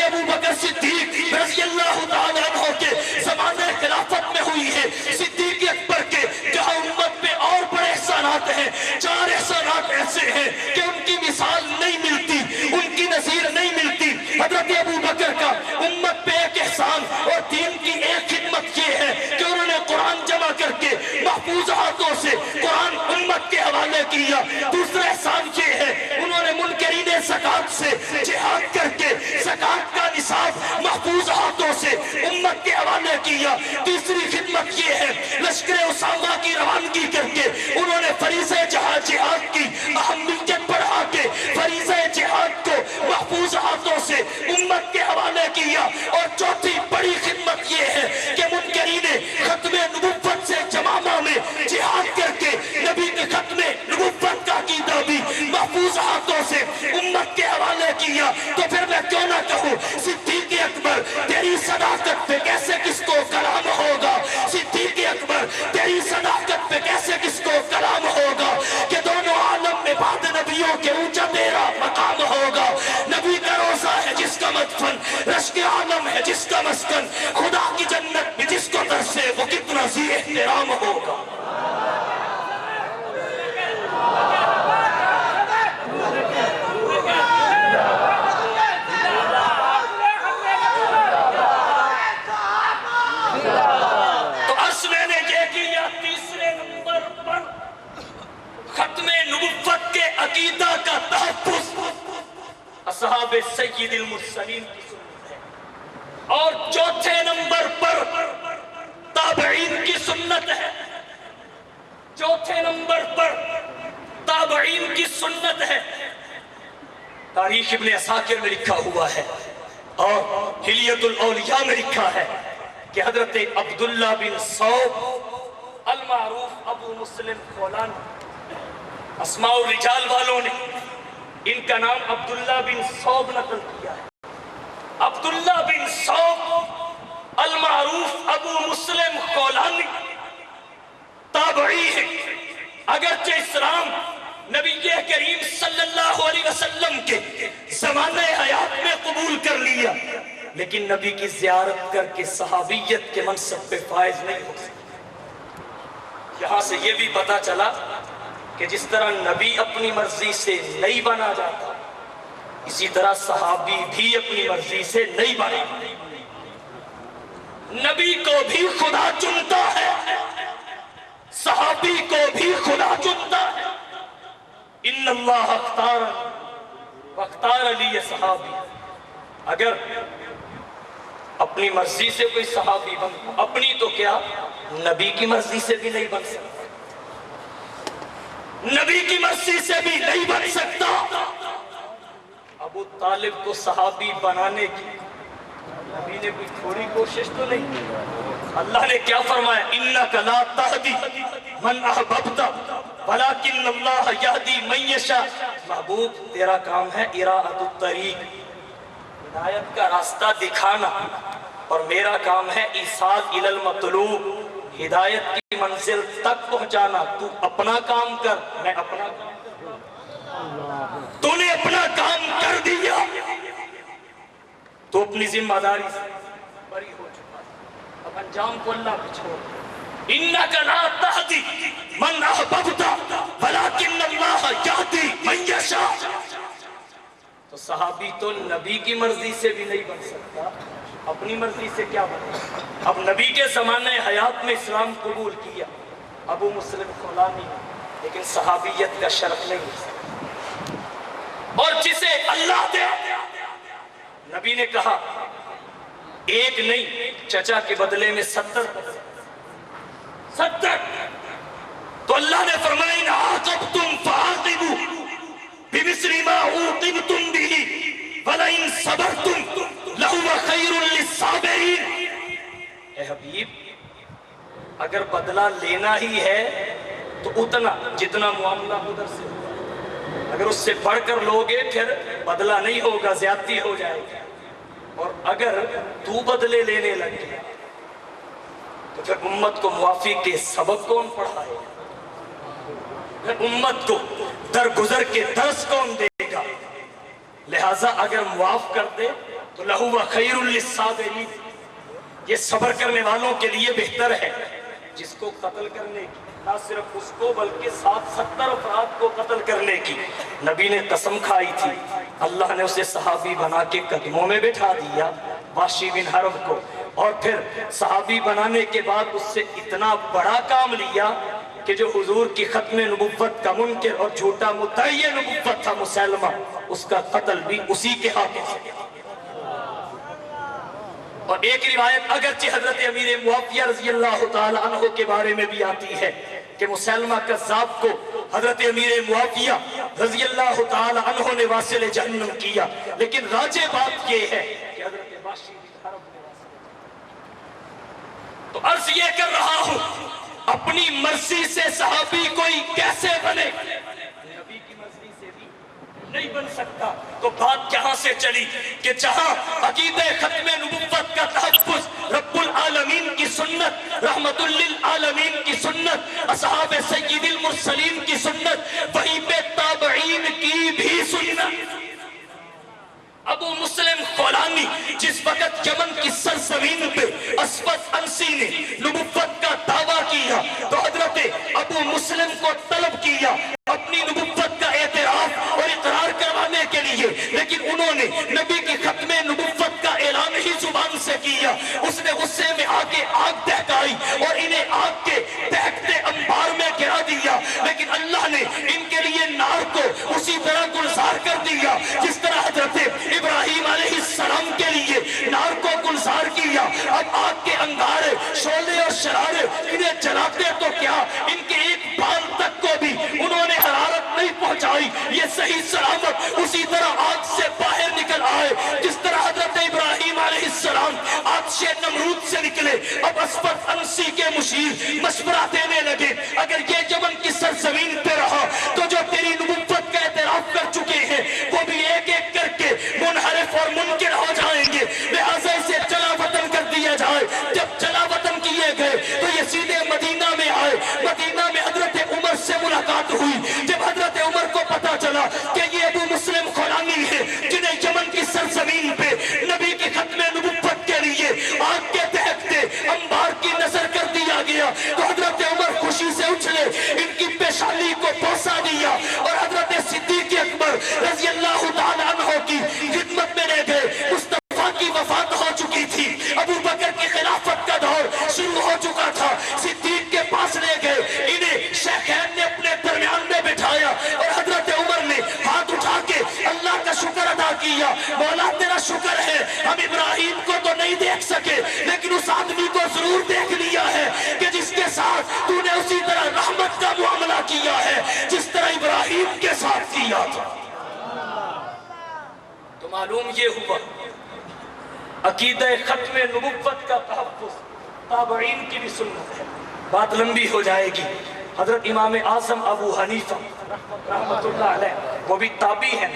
ابوبکر صدیق رضی اللہ تعالیٰ عنہ کے زمانے خلافت میں ہوئی ہے، صدیق اکبر کے جہاں امت پہ اور بڑے احسانات ہیں، 4 احسانات ایسے ہیں کہ ان کی مثال نہیں ملتی، ان کی نظیر نہیں ملتی۔ حضرت ابوبکر کا امت پہ ایک احسان اور دین کی ایک خدمت یہ ہے کہ انہوں نے قرآن جمع کر کے محفوظ ہاتھوں سے قرآن امت کے حوالے کیا۔ دوسرا احسان یہ ہے انہوں نے منکرین زکات سے جہاد کر کے زکات کا نصاب محفوظ ہاتھوں سے امت کے حوالے کیا۔ تیسری خدمت یہ ہے لشکر اسامہ کی روانگی کر کے انہوں نے فریضہ جہاد کی اہمیت بڑھا کے فریضہ جہاد کو محفوظ ہاتھوں سے امت کے حوالے کیا۔ اور چوتھی بڑی خدمت یہ ہے کہ منکرین ختم نبوت سے یمامہ میں جہاد کر کے نبی کے ختم نبوت کا عقیدہ بھی محفوظ ہاتھوں سے امت کے حوالے کیا۔ تو پھر میں کیوں نہ کہوں صدیق اکبر تیری صداقت پہ کیسے کس کو کلام ہوگا، صدیق اکبر تیری صداقت پہ کیسے کس کو کلام ہوگا کہ دونوں عالم میں بعد نبیوں کے اونچا تیرا مقام ہوگا۔ نبی کا روزہ ہے جس کا مدفن، رشک عالم ہے جس کا مسکن، خدا کی جنت بھی جس کو ترسے وہ کتنا ذی احترام ہوگا۔ تو عرض میں نے یہ کیا، تیسرے نمبر پر ختم نبوت کے عقیدہ کا تحفظ اصحاب سید المرسلین کی سنت ہے، اور چوتھے نمبر پر تابعین کی سنت ہے، چوتھے نمبر پر تابعین کی سنت ہے۔ تاریخ ابن عساکر میں لکھا ہوا ہے اور حلیت الاولیاء میں لکھا ہے کہ حضرت عبداللہ بن صوب المعروف ابو مسلم خولانی، اسماء الرجال والوں نے ان کا نام عبداللہ بن صوب نقل کیا ہے۔ عبداللہ بن صوب المعروف ابو مسلم خولانی تابعی ہے، اگرچہ اسلام نبی کریم صلی اللہ علیہ وسلم کے زمانہ حیات میں قبول کر لیا، لیکن نبی کی زیارت کر کے صحابیت کے منصب پہ فائز نہیں ہو سکتا۔ یہاں سے یہ بھی پتا چلا کہ جس طرح نبی اپنی مرضی سے نہیں بنا جاتا، اسی طرح صحابی بھی اپنی مرضی سے نہیں بنا۔ نبی کو بھی خدا چنتا ہے، صحابی کو بھی خدا چنتا ہے۔ ان اللہ اختار واختار علی صحابی، اگر اپنی مرضی سے کوئی صحابی بن، اپنی تو کیا نبی کی مرضی سے بھی نہیں بن سکتا، نبی کی مرضی سے بھی نہیں بن سکتا۔ ابو طالب کو صحابی بنانے کی نبی نے کوئی تھوڑی کوشش تو نہیں۔ اللہ نے کیا فرمایا، اِنَّكَ لَا تَهْدِي مَنْ أَحْبَبْتَ وَلَكِنَّ اللَّهَ يَهْدِي مَن يَشَاءُ۔ محبوب تیرا کام ہے اِرَاءَةُ الطَّرِيق، ہدایت کا راستہ دکھانا، اور میرا کام ہے ایصال الی المطلوب، ہدایت کی منزل تک پہنچانا۔ تو اپنا کام کر، میں اپنا کام کر۔ تو نے اپنا کام کر دیا تو اپنی ذمہ داری سے بری ہو چکا، اب انجام کو اللہ پہ چھوڑ۔ اِنَّكَ لَا تَهْدِي مَنْ أَحْبَبْتَ وَلَكِنَّ اللَّهَ يَهْدِي مَن يَشَاءُ۔ تو صحابی تو نبی کی مرضی سے بھی نہیں بن سکتا، اپنی مرضی سے کیا بنے؟ اب نبی کے زمانے حیات میں اسلام قبول کیا ابو مسلم خولانی، لیکن صحابیت کا شرف نہیں ہے۔ اور جسے اللہ دے، نبی نے کہا ایک نہیں چچا کے بدلے میں 70 تو اللہ نے فرمایا ان عاقبتم فعاقبوا بمثل ما عوقبتم به ولئن صبرتم لهو خیر للصابرین۔ اے حبیب اگر بدلہ لینا ہی ہے تو اتنا جتنا معاملہ ادھر سے ہوا، اگر اس سے بڑھ کر لوگے پھر بدلہ نہیں ہوگا، زیادتی ہو جائے گی۔ اور اگر تو بدلے لینے لگ گیا تو پھر امت کو معافی کے سبق کون پڑھائے گا؟ پھر امت کو درگزر کے درس کون دے گا؟ لہٰذا اگر معاف کر دے تو لہو خیر للصابرین، یہ صبر کرنے والوں کے لیے بہتر ہے۔ جس کو قتل کرنے کی، نہ صرف اس کو بلکہ 70 افراد کو قتل کرنے کی نبی نے قسم کھائی تھی، اللہ نے اسے صحابی بنا کے قدموں میں بٹھا دیا، وحشی بن حرب کو، اور پھر صحابی بنانے کے بعد اس سے اتنا بڑا کام لیا کہ جو حضور کی ختم نبوت کا منکر اور جھوٹا مدعی نبوت تھا مسلمہ، اس کا قتل بھی اسی کے ہاتھوں سے۔ اور ایک روایت اگرچہ حضرت امیر معاویہ رضی اللہ تعالی عنہ کے بارے میں بھی آتی ہے کہ مسلمہ کذاب کو حضرت امیر معاویہ رضی اللہ تعالی عنہ نے واصل جہنم کیا، لیکن راجع بات یہ ہے کہ حضرت وحشی بن حرب نے واصل۔ تو عرض یہ کر رہا ہوں اپنی مرضی سے صحابی کوئی کیسے بنے؟ نبی کی مرضی سے بھی نہیں بن سکتا۔ تو بات کہاں سے چلی کہ جہاں عقیدہ ختم نبوت کا تحفظ رب العالمین کی سنت، رحمت للعالمین کی سنت، اصحاب سید المرسلین کی سنت، وہیں پہ تابعین کی بھی سنت۔ ابو مسلم خولانی جس وقت یمن کی سرزمین پہ اسود انسی نے نبوت کا دعویٰ کیا تو حضرت ابو مسلم کو طلب کیا اپنی نبوت کا اعتراف اور اقرار کروانے کے لیے، لیکن انہوں نے نبی کی ختم نبوت کا اعلان ہی زبان سے کیا۔ اس نے غصے میں آگے آگ دہکائی اور انہیں آگ کے دہکتے انبار میں گرا دیا، لیکن اللہ نے ان کے لیے نار کو اسی طرح گلزار کر دیا جس طرح حضرت ابراہیم علیہ السلام کے لیے نار کو گلزار کیا۔ اب آگ کے انگارے، شعلے اور شرارے انہیں جلاتے تو کیا، ان کے ایک بال تک کو بھی انہوں نے حرارت نہیں پہنچائی، یہ صحیح سلامت اسی طرح آگ سے باہر نکل آئے جس طرح حضرت ابراہیم علیہ السلام آتش نمرود سے نکلے۔ اب اسود انسی کے مشیر مشورہ دینے لگے اگر یہ یمن کی سرزمین پہ رہا تو جو تیری نبوت کا اعتراف کر چکے ہیں وہ بھی ایک ایک کر کے منحرف اور منکر ہو جائیں گے، لہٰذا اسے جلا وطن کر دیا جائے۔ جب جلا وطن کیے گئے تو یہ سیدھے مدینہ میں آئے۔ مدینہ میں حضرت عمر سے ملاقات ہوئی۔ جب حضرت عمر کو پتا چلا کہ یہ ابو مسلم خولانی ہے جنہیں یمن کی سرزمین پہ نبی کی ختم نبوت کے لیے آگ کے دہکتے انبار کی نظر کر دیا گیا تو حضرت عمر خوشی سے اچھلے، ان کی پیشانی کو بوسہ دیا اور حضرت صدیق اکبر رضی اللہ تعالیٰ عنہ کی خدمت میں لے گئے۔ مصطفیٰ کی وفات ہو چکی تھی، ابو بکر کی خلافت کا دور شروع ہو چکا تھا، صدیق کے پاس لے گئے، انہیں شیخین نے اپنے درمیان میں بٹھایا اور حضرت عمر نے ہاتھ اٹھا کے اللہ کا شکر ادا کیا، مولا تیرا شکر ہے ہم ابراہیم کو تو نہیں دیکھ سکے لیکن اس آدمی کو ضرور دیکھ لیا ہے کہ جس کے ساتھ تو نے اسی طرح رحمت کا معاملہ کیا ہے جس طرح ابراہیم کے ساتھ کیا تھا۔ تو معلوم یہ ہوا عقیدہ ختم نبوت کا تحفظ تابعین کی بھی سنت ہے۔ بات لمبی ہو جائے گی۔ حضرت امام اعظم ابو حنیفہ رحمت اللہ علیہ وہ بھی تابعی ہیں،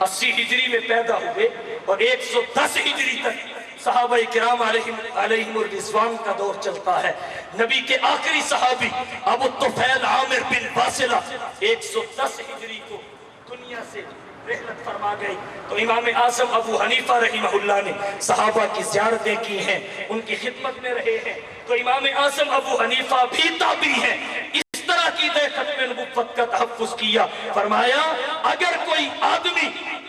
80 ہجری میں پیدا ہوئے اور 110 ہجری تک صحابہ کرام علیہم الرضوان کا دور چلتا ہے۔ نبی کے آخری صحابی ابو طفیل عامر بن واصلہ 110 ہجری کو دنیا سے رحلت فرما گئی۔ تو امام اعظم ابو حنیفہ رحمہ اللہ نے صحابہ کی زیارتیں کی ہیں، ان کی خدمت میں رہے ہیں۔ تو امام اعظم ابو حنیفہ بھی تابعی ہیں، اس طرح کی ختم نبوت کا تحفظ کیا۔ فرمایا اگر کوئی آدمی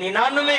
99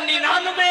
99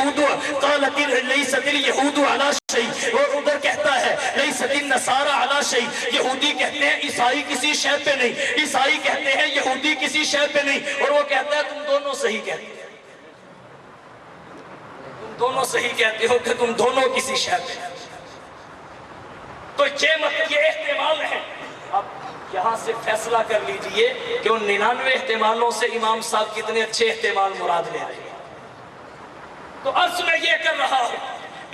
اليہود قالت لیست الیہود علی شیء، اور ادھر کہتا ہے لیست النصارى علی شیء، یہودی کہتے ہیں عیسائی کسی شے پہ نہیں، عیسائی کہتے ہیں یہودی کسی شے پہ نہیں، اور وہ کہتا ہے تم دونوں صحیح کہتے ہو، تم دونوں صحیح کہتے ہو کہ تم دونوں کسی شے پہ۔ تو یہ احتمال ہے۔ اب یہاں سے فیصلہ کر لیجئے کہ ان 99 احتمالوں سے امام صاحب کتنے اچھے احتمال مراد لے رہے ہیں۔ تو عرض میں یہ کر رہا ہوں،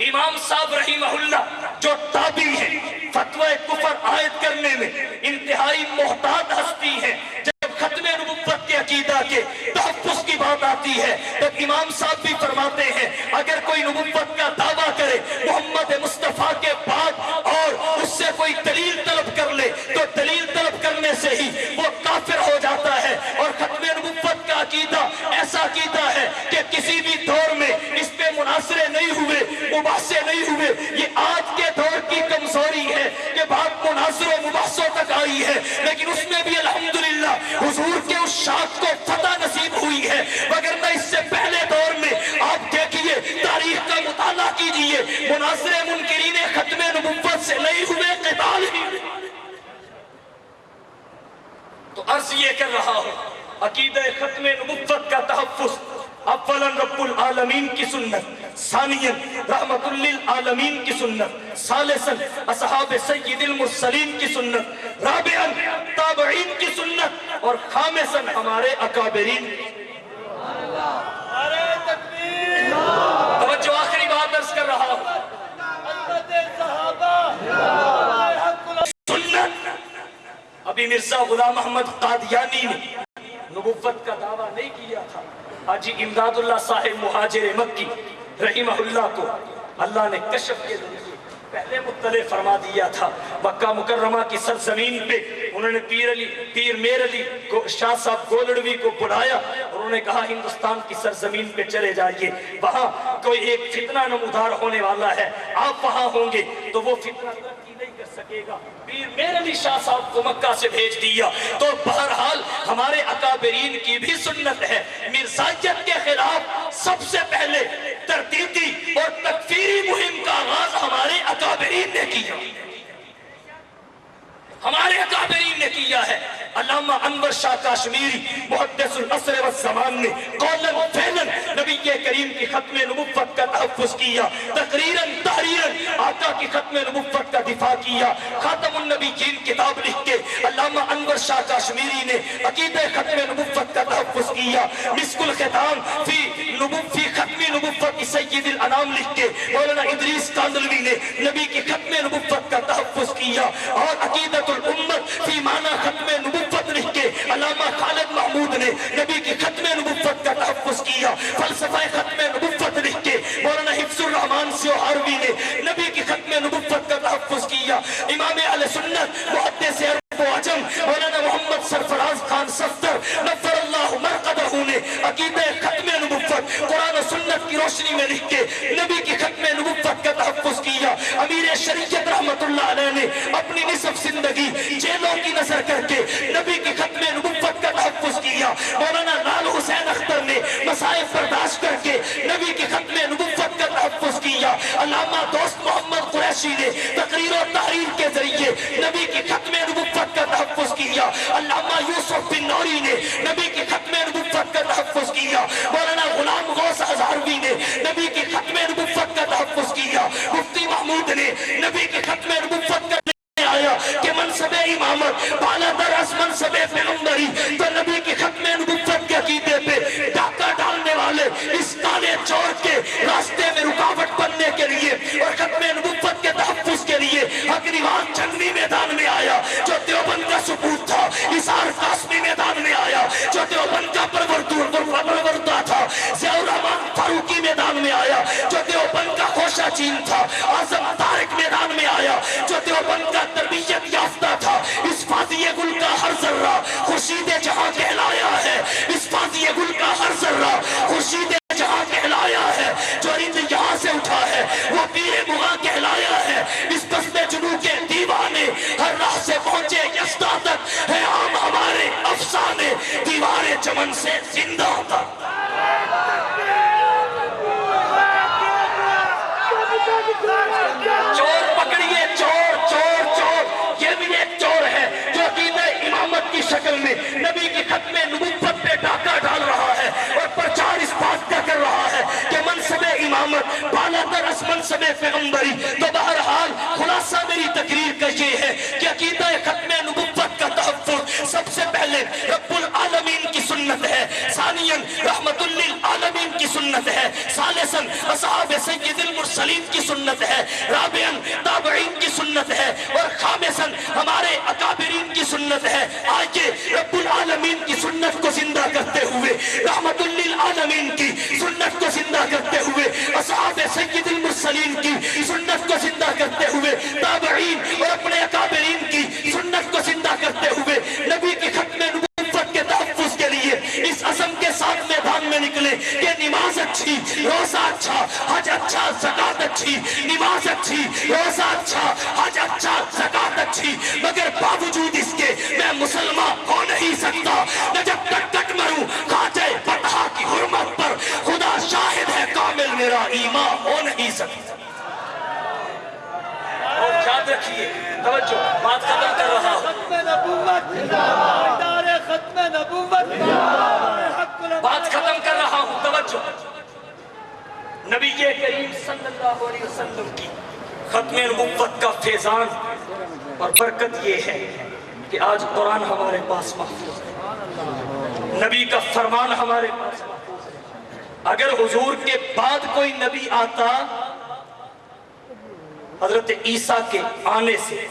امام صاحب رحمہ اللہ جو تابعی ہیں، فتوی کفر عائد کرنے میں انتہائی محتاط ہستی ہیں، جب ختم نبوت کے عقیدہ کے تحفظ کی بات آتی ہے تب امام صاحب بھی فرماتے ہیں اگر کوئی نبوت کا دعویٰ کرے محمد مصطفیٰ کے بعد اور اس سے کوئی دلیل طلب کر لے تو دلیل طلب کرنے سے ہی وہ کافر ہو جاتا ہے، اور ختم نبوت کا عقیدہ ایسا عقیدہ ہے کہ کسی بھی دور میں اس پہ مناظرے نہیں ہوئے، مباحثے نہیں ہوئے۔ یہ آج کے دور کی کمزوری ہے کہ بات مناظروں مباحثوں تک آئی ہے، لیکن اس میں بھی الحمدللہ حضور کے اس شاخ کو فتح نصیب ہوئی ہے، وگرنہ اس سے پہلے دور میں آپ دیکھیے تاریخ کا مطالعہ کیجئے، مناظرے منکرین ختم نبوت سے نہیں ہوئے، قتال ہی۔ تو عرض یہ کر رہا ہوں عقیدہ ختم نبوت کا تحفظ اولا رب العالمین کی سنت، ثانیا رحمت للعالمین کی سنت، ثالثا اصحاب سید المرسلین کی سنت، رابعا تابعین کی سنت، اور خامسا ہمارے اکابرین۔ نعرہ تکبیر، توجہ آخری بات عرض کر رہا ہوں، حضرت صحابہ، سنت۔ ابھی مرزا غلام احمد قادیانی نے نبوت کا دعویٰ نہیں کیا تھا، حاجی امداد اللہ صاحب مہاجر مکی رحمہ اللہ کو اللہ نے کشف کے ذریعے پہلے مطلع فرما دیا تھا۔ مکہ مکرمہ کی سرزمین پہ انہوں نے پیر میر علی کو شاہ صاحب گولڑوی کو بلایا اور انہوں نے کہا ہندوستان کی سرزمین پہ چلے جائیے، وہاں کوئی ایک فتنہ نمودار ہونے والا ہے، آپ وہاں ہوں گے تو وہ فتنہ ترقی نہیں کر سکے گا۔ پیر میر علی شاہ صاحب کو مکہ سے بھیج دیا۔ تو بہرحال ہمارے اکابرین کی بھی سنت ہے، مرزائیت کے خلاف سب سے پہلے تردیدی اور تکفیری مہم کا آغاز ہمارے اکابرین نے کیا، ہمارے اکابرین نے کیا ہے۔ علامہ انور شاہ کاشمیری محدث العصر والزمان نے قولاً فعلاً نبی کریم کی ختم نبوت کا تحفظ کیا، تقریراً تحریراً آقا کی ختم نبوت کا دفاع کیا۔ خاتم النبیین کتاب لکھ کے علامہ انور شاہ کاشمیری نے عقیدہ ختم نبوت کا تحفظ کیا۔ مسک الختام فی ختم نبوت سید الانام لکھ کے مولانا ادریس کاندلوی نے نبی کی ختم نبوت کا تحفظ کیا، اور عقیدت الامت فی معنی ختم نبوت لکھ کے علامہ خالد محمود نے نبی کی ختم نبوت کا تحفظ کیا۔ فلسفہ ختم نبوت لکھ کے مولانا حفظ الرحمان سیوہاروی نے نبی کی ختم نبوت کا تحفظ کیا۔ امام اہل سنت محدث عرب و عجم مولانا محمد سرفراز خان صفدر نفر اللہ مرقدہ نے عقیدہ ختم نبوت قرآن و سنت کی روشنی میں لکھ کے نبی کی ختم نبوت کا تحفظ کیا۔ امیر شریعت رحمت اللہ علیہ نے اپنی نصف زندگی جیلوں کی نظر کر کے نبی کی ختم نبوت کا تحفظ کیا۔ مولانا لال حسین اختر نے مصائب برداشت کر کے نبی کی ختم نبوت کا تحفظ کیا۔ علامہ دوست محمد قریشی نے تقریر و تحریر کے ذریعے نبی کی ختم نبوت کا تحفظ کیا۔ علامہ یوسف بن نوری نے نبی کی ختم نبوت کا تحفظ کیا۔ مولانا غلام غوث ہزاروی نے نبی کی ختم نبوت کا تحفظ کیا۔ مفتی محمود نے نبی کی ختم نبوت کا آیا کہ منصب امامت بالا در از منصب پیغمبری، تو نبی کی ختم نبوت کے عقیدے پہ ڈاکہ ڈالنے والے اس کالے چور کے راستے میں رکاوٹ بننے کے لیے اور ختم نبوت کے تحفظ کے لیے اگریوال جنگی میدان میں آیا جو دیوبند کا ثبوت تھا، اظہار قاسمی میدان میں آیا جو دیوبند کا پرورتا تھا، ضیاء الرحمن فاروقی میدان میں آیا جو دیوبند کا خوشہ چین تھا، اعظم طارق میدان میں آیا جو دیوبند کا تربیت یافتہ تھا۔ اس فاضی گل کا ہر ذرہ خورشید جہاں کہلایا ہے، اس فاضی گل کا ہر ذرہ خورشید جہاں کہلایا ہے، جو رند یہاں سے اٹھا ہے وہ پیر مغاں کہلایا ہے۔ اس بستے جنوب کے دیوانے ہر راہ سے پہنچے یزدہ تک ہے عام ہمارے افسانے، دیوار چمن سے زندہ تک۔ منصب پیغمبری. تو بہرحال خلاصہ میری تقریر کا یہ ہے کہ عقیدہ ختم نبوت کا تحفظ سب سے پہلے رب العالمین کی سنت ہے، ثانیاً رحمت للعالمین کی سنت ہے، ثالثاً اصحاب سید المرسلین کی سنت ہے، رابعاً تابعین کی سنت ہے، اور خامساً ہمارے اکابرین کی سنت ہے. آئیے رب العالمین کی سنت کو زندہ کرتے ہوئے، رحمت للعالمین کی سنت کو زندہ کرتے ہوئے، اصحاب سید المرسلین کی سنت کو زندہ کرتے ہوئے، تابعین اور اپنے اکابرین کی سنت کو زندہ کرتے ہوئے نبی کی ختم نبوت کے تحفظ کے لیے اس عزم کے ساتھ میدان میں نکلے کہ نماز اچھی، روزہ اچھا، حج اچھا، زکوٰۃ اچھی، نماز اچھی، روزہ اچھا، حج اچھا، زکوٰۃ اچھی، مگر باوجود اس کے میں مسلمان ہو نہیں سکتا. میں جب تک کٹ مروں خواجہ فتح کی حرمت پر، خدا شاہد ہے کامل میرا ایمان ہو نہیں سکتا. اور یاد رکھیے، توجہ، بات ختم کر رہا ہوں. ختم نبوت ادارے ختم نبوت بات ختم کر رہا ہوں، توجہ. نبی کریم صلی اللہ علیہ وسلم کی ختم نبوت کا فیضان اور برکت یہ ہے کہ آج قرآن ہمارے پاس محفوظ ہے، نبی کا فرمان ہمارے پاس محفوظ ہے. اگر حضور کے بعد کوئی نبی آتا، حضرت عیسیٰ کے آنے سے،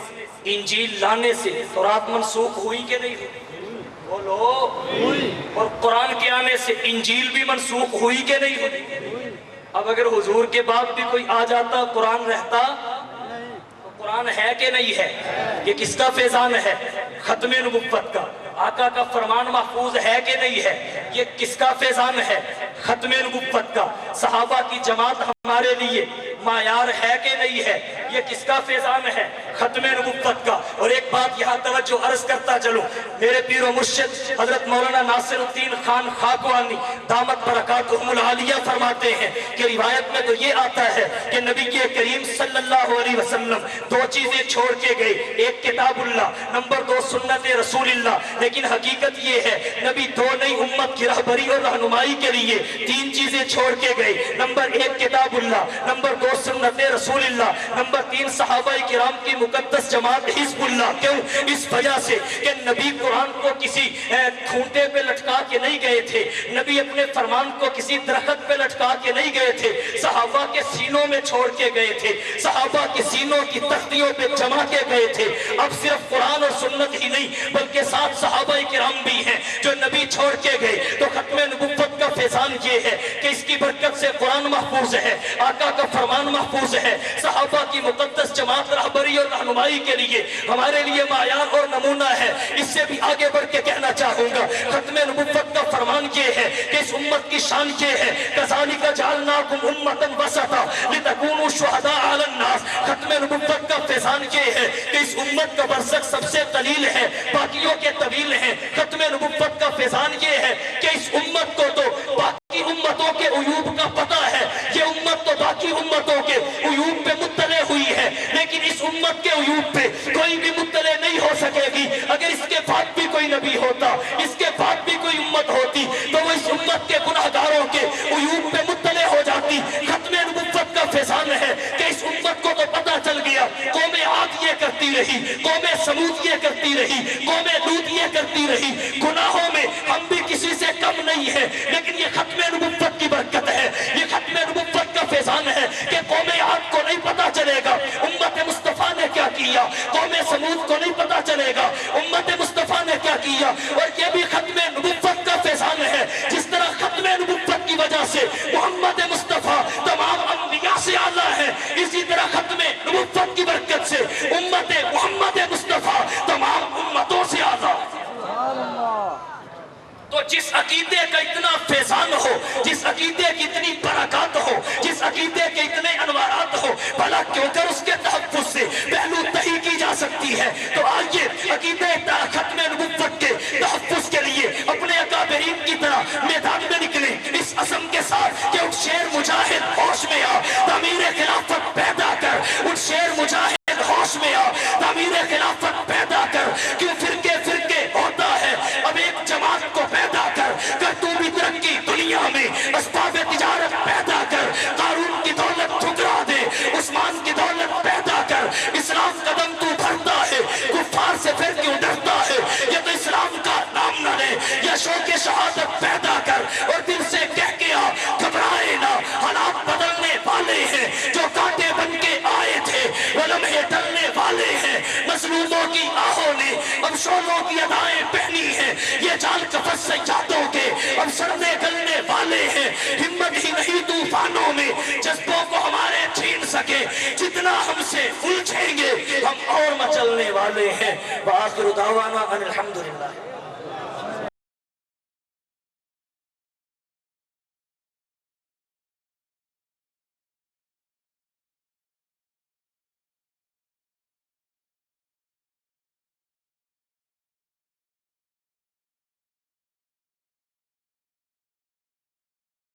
انجیل لانے سے تورات منسوخ ہوئی کہ نہیں ہوئی؟ بولو. اور قرآن کے آنے سے انجیل بھی منسوخ ہوئی کہ نہیں ہوئی؟ اب اگر حضور کے بعد بھی کوئی آ جاتا، قرآن رہتا؟ تو قرآن ہے کہ نہیں ہے؟ یہ کس کا فیضان ہے؟ ختم نبوت کا. آقا کا فرمان محفوظ ہے کہ نہیں ہے؟ یہ کس کا فیضان ہے؟ ختم نبوت کا. صحابہ کی جماعت ہمارے لیے معیار ہے کہ نہیں ہے؟ یہ کس کا فیضان ہے؟ ختم نبوت کا. اور ایک بات یہاں توجہ عرض کرتا چلوں، میرے پیر و مرشد حضرت مولانا ناصر الدین خان خاکوانی دامت برکاتہم العالیہ فرماتے ہیں کہ روایت میں تو یہ آتا ہے کہ نبی کریم صلی اللہ علیہ وسلم دو چیزیں چھوڑ کے گئے، ایک کتاب اللہ، نمبر 2 سنت رسول اللہ. لیکن حقیقت یہ ہے نبی دو نئی امت کی رہبری اور رہنمائی کے لیے 3 چیزیں چھوڑ کے گئے. نمبر 1 کتاب اللہ، نمبر 2 سنت رسول اللہ، نمبر 3 صحابہ کرام کی مقدس جماعت حزب اللہ. کیوں؟ اس وجہ سے کہ نبی قرآن کو کسی کھونٹے پہ لٹکا کے نہیں گئے تھے، نبی اپنے فرمان کو کسی درخت پہ لٹکا کے نہیں گئے تھے، صحابہ کے سینوں میں چھوڑ کے گئے تھے، صحابہ کے سینوں کی تختیوں پہ جما کے گئے تھے. اب صرف قرآن اور سنت ہی نہیں بلکہ ساتھ صحابہ کرام بھی ہیں جو نبی چھوڑ کے گئے. تو ختم نبوت کا فیضان یہ ہے کہ اس کی برکت سے قرآن محفوظ ہے، آقا کا فرمان محفوظ ہے، صحابہ کی مقدس جماعت رہبری اور رہنمائی کے لیے ہمارے لیے معیار اور نمونہ ہے. اس سے بھی آگے بڑھ کے کہنا چاہوں گا، ختم نبوت کا فرمان یہ ہے کہ اس امت کی شان یہ ہے، کذالک جعلناکم امۃ وسطا لتکونوا شہداء علی الناس. ختم نبوت کا فیضان یہ ہے کہ اس امت کا برزخ سب سے قلیل ہے، باقیوں کے طویل ہیں. ختم نبوت کا فیضان یہ ہے کہ اس امت کو تو باقی امتوں کے عیوب کا پتہ ہے، یہ امت تو باقی امتوں کے عیوب پہ مطلع ہوئی ہے، لیکن اس امت کے عیوب پہ کوئی بھی مطلع نہیں ہو سکے گی. اگر اس کے بعد بھی کوئی نبی ہوتا، اس کے بعد بھی کوئی امت ہوتی، تو وہ اس امت کے گناہگاروں کے عیوب پہ مطلع ہو جاتی. ختم نبوت کا فیضان ہے کہ اس امت کو تو پتہ چل گیا، قوم عاد یہ کرتی رہی، قوم سمود یہ کرتی رہی، قوم لوط یہ کرتی رہی، گناہوں میں ہم بھی کسی سے کم نہیں ہیں. لیکن یہ ختم نبوت کی برکت ہے، یہ ختم نبوت کا فیضان ہے کہ قوم عاد کو نہیں پتہ چلے گا امت مصطفیٰ نے کیا کیا، قوم سمود کو نہیں پتہ چلے گا امت مصطفیٰ نے کیا کیا. اور یہ بھی ختم نبوت کا فیضان ہے. جس طرح ختم نبوت کی وجہ سے محمد مصطفیٰ تمام انبیاء سے اعلیٰ ہے، اسی طرح ختم نبوت کی برکت سے امت محمد مصطفیٰ تمام امتوں سے اعلیٰ. تو جس عقیدے کا اتنا فیضان ہو، جس عقیدے کی اتنی برکات ہو، جس عقیدے کے اتنے انوارات ہو، بھلا کیوں کر اس کے تحفظ سے پہلو تہی کی جا سکتی ہے. تو آئیے عقیدے ختم نبوت کے تحفظ کے لیے اپنے اکابرین کی طرح میدان میں نکلیں اس عزم کے ساتھ کہ اٹھ شیر مجاہد ہوش میں آ، تعمیر خلافت پیدا کر. اٹھ شیر مجاہد ہوش میں آ، تعمیر خلافت پیدا کر. کیوں فرقے فرقے ہوتا ہے، اب ایک جماعت کو پیدا کر تو بھی ترقی دنیا میں اسباب تجارت پیدا کر. قارون کی دولت ٹھکرا دے، کی آہوں نے اب شعلوں کی ادائیں پہنی ہیں، یہ جان کفر سجادوں کے اب سردے گلنے والے ہیں، ہمت ہی نہیں طوفانوں میں جذبوں کو ہمارے چھین سکے، جتنا ہم سے الجھیں گے ہم اور مچلنے والے ہیں۔ وآخر دعوانا ان الحمدللہ۔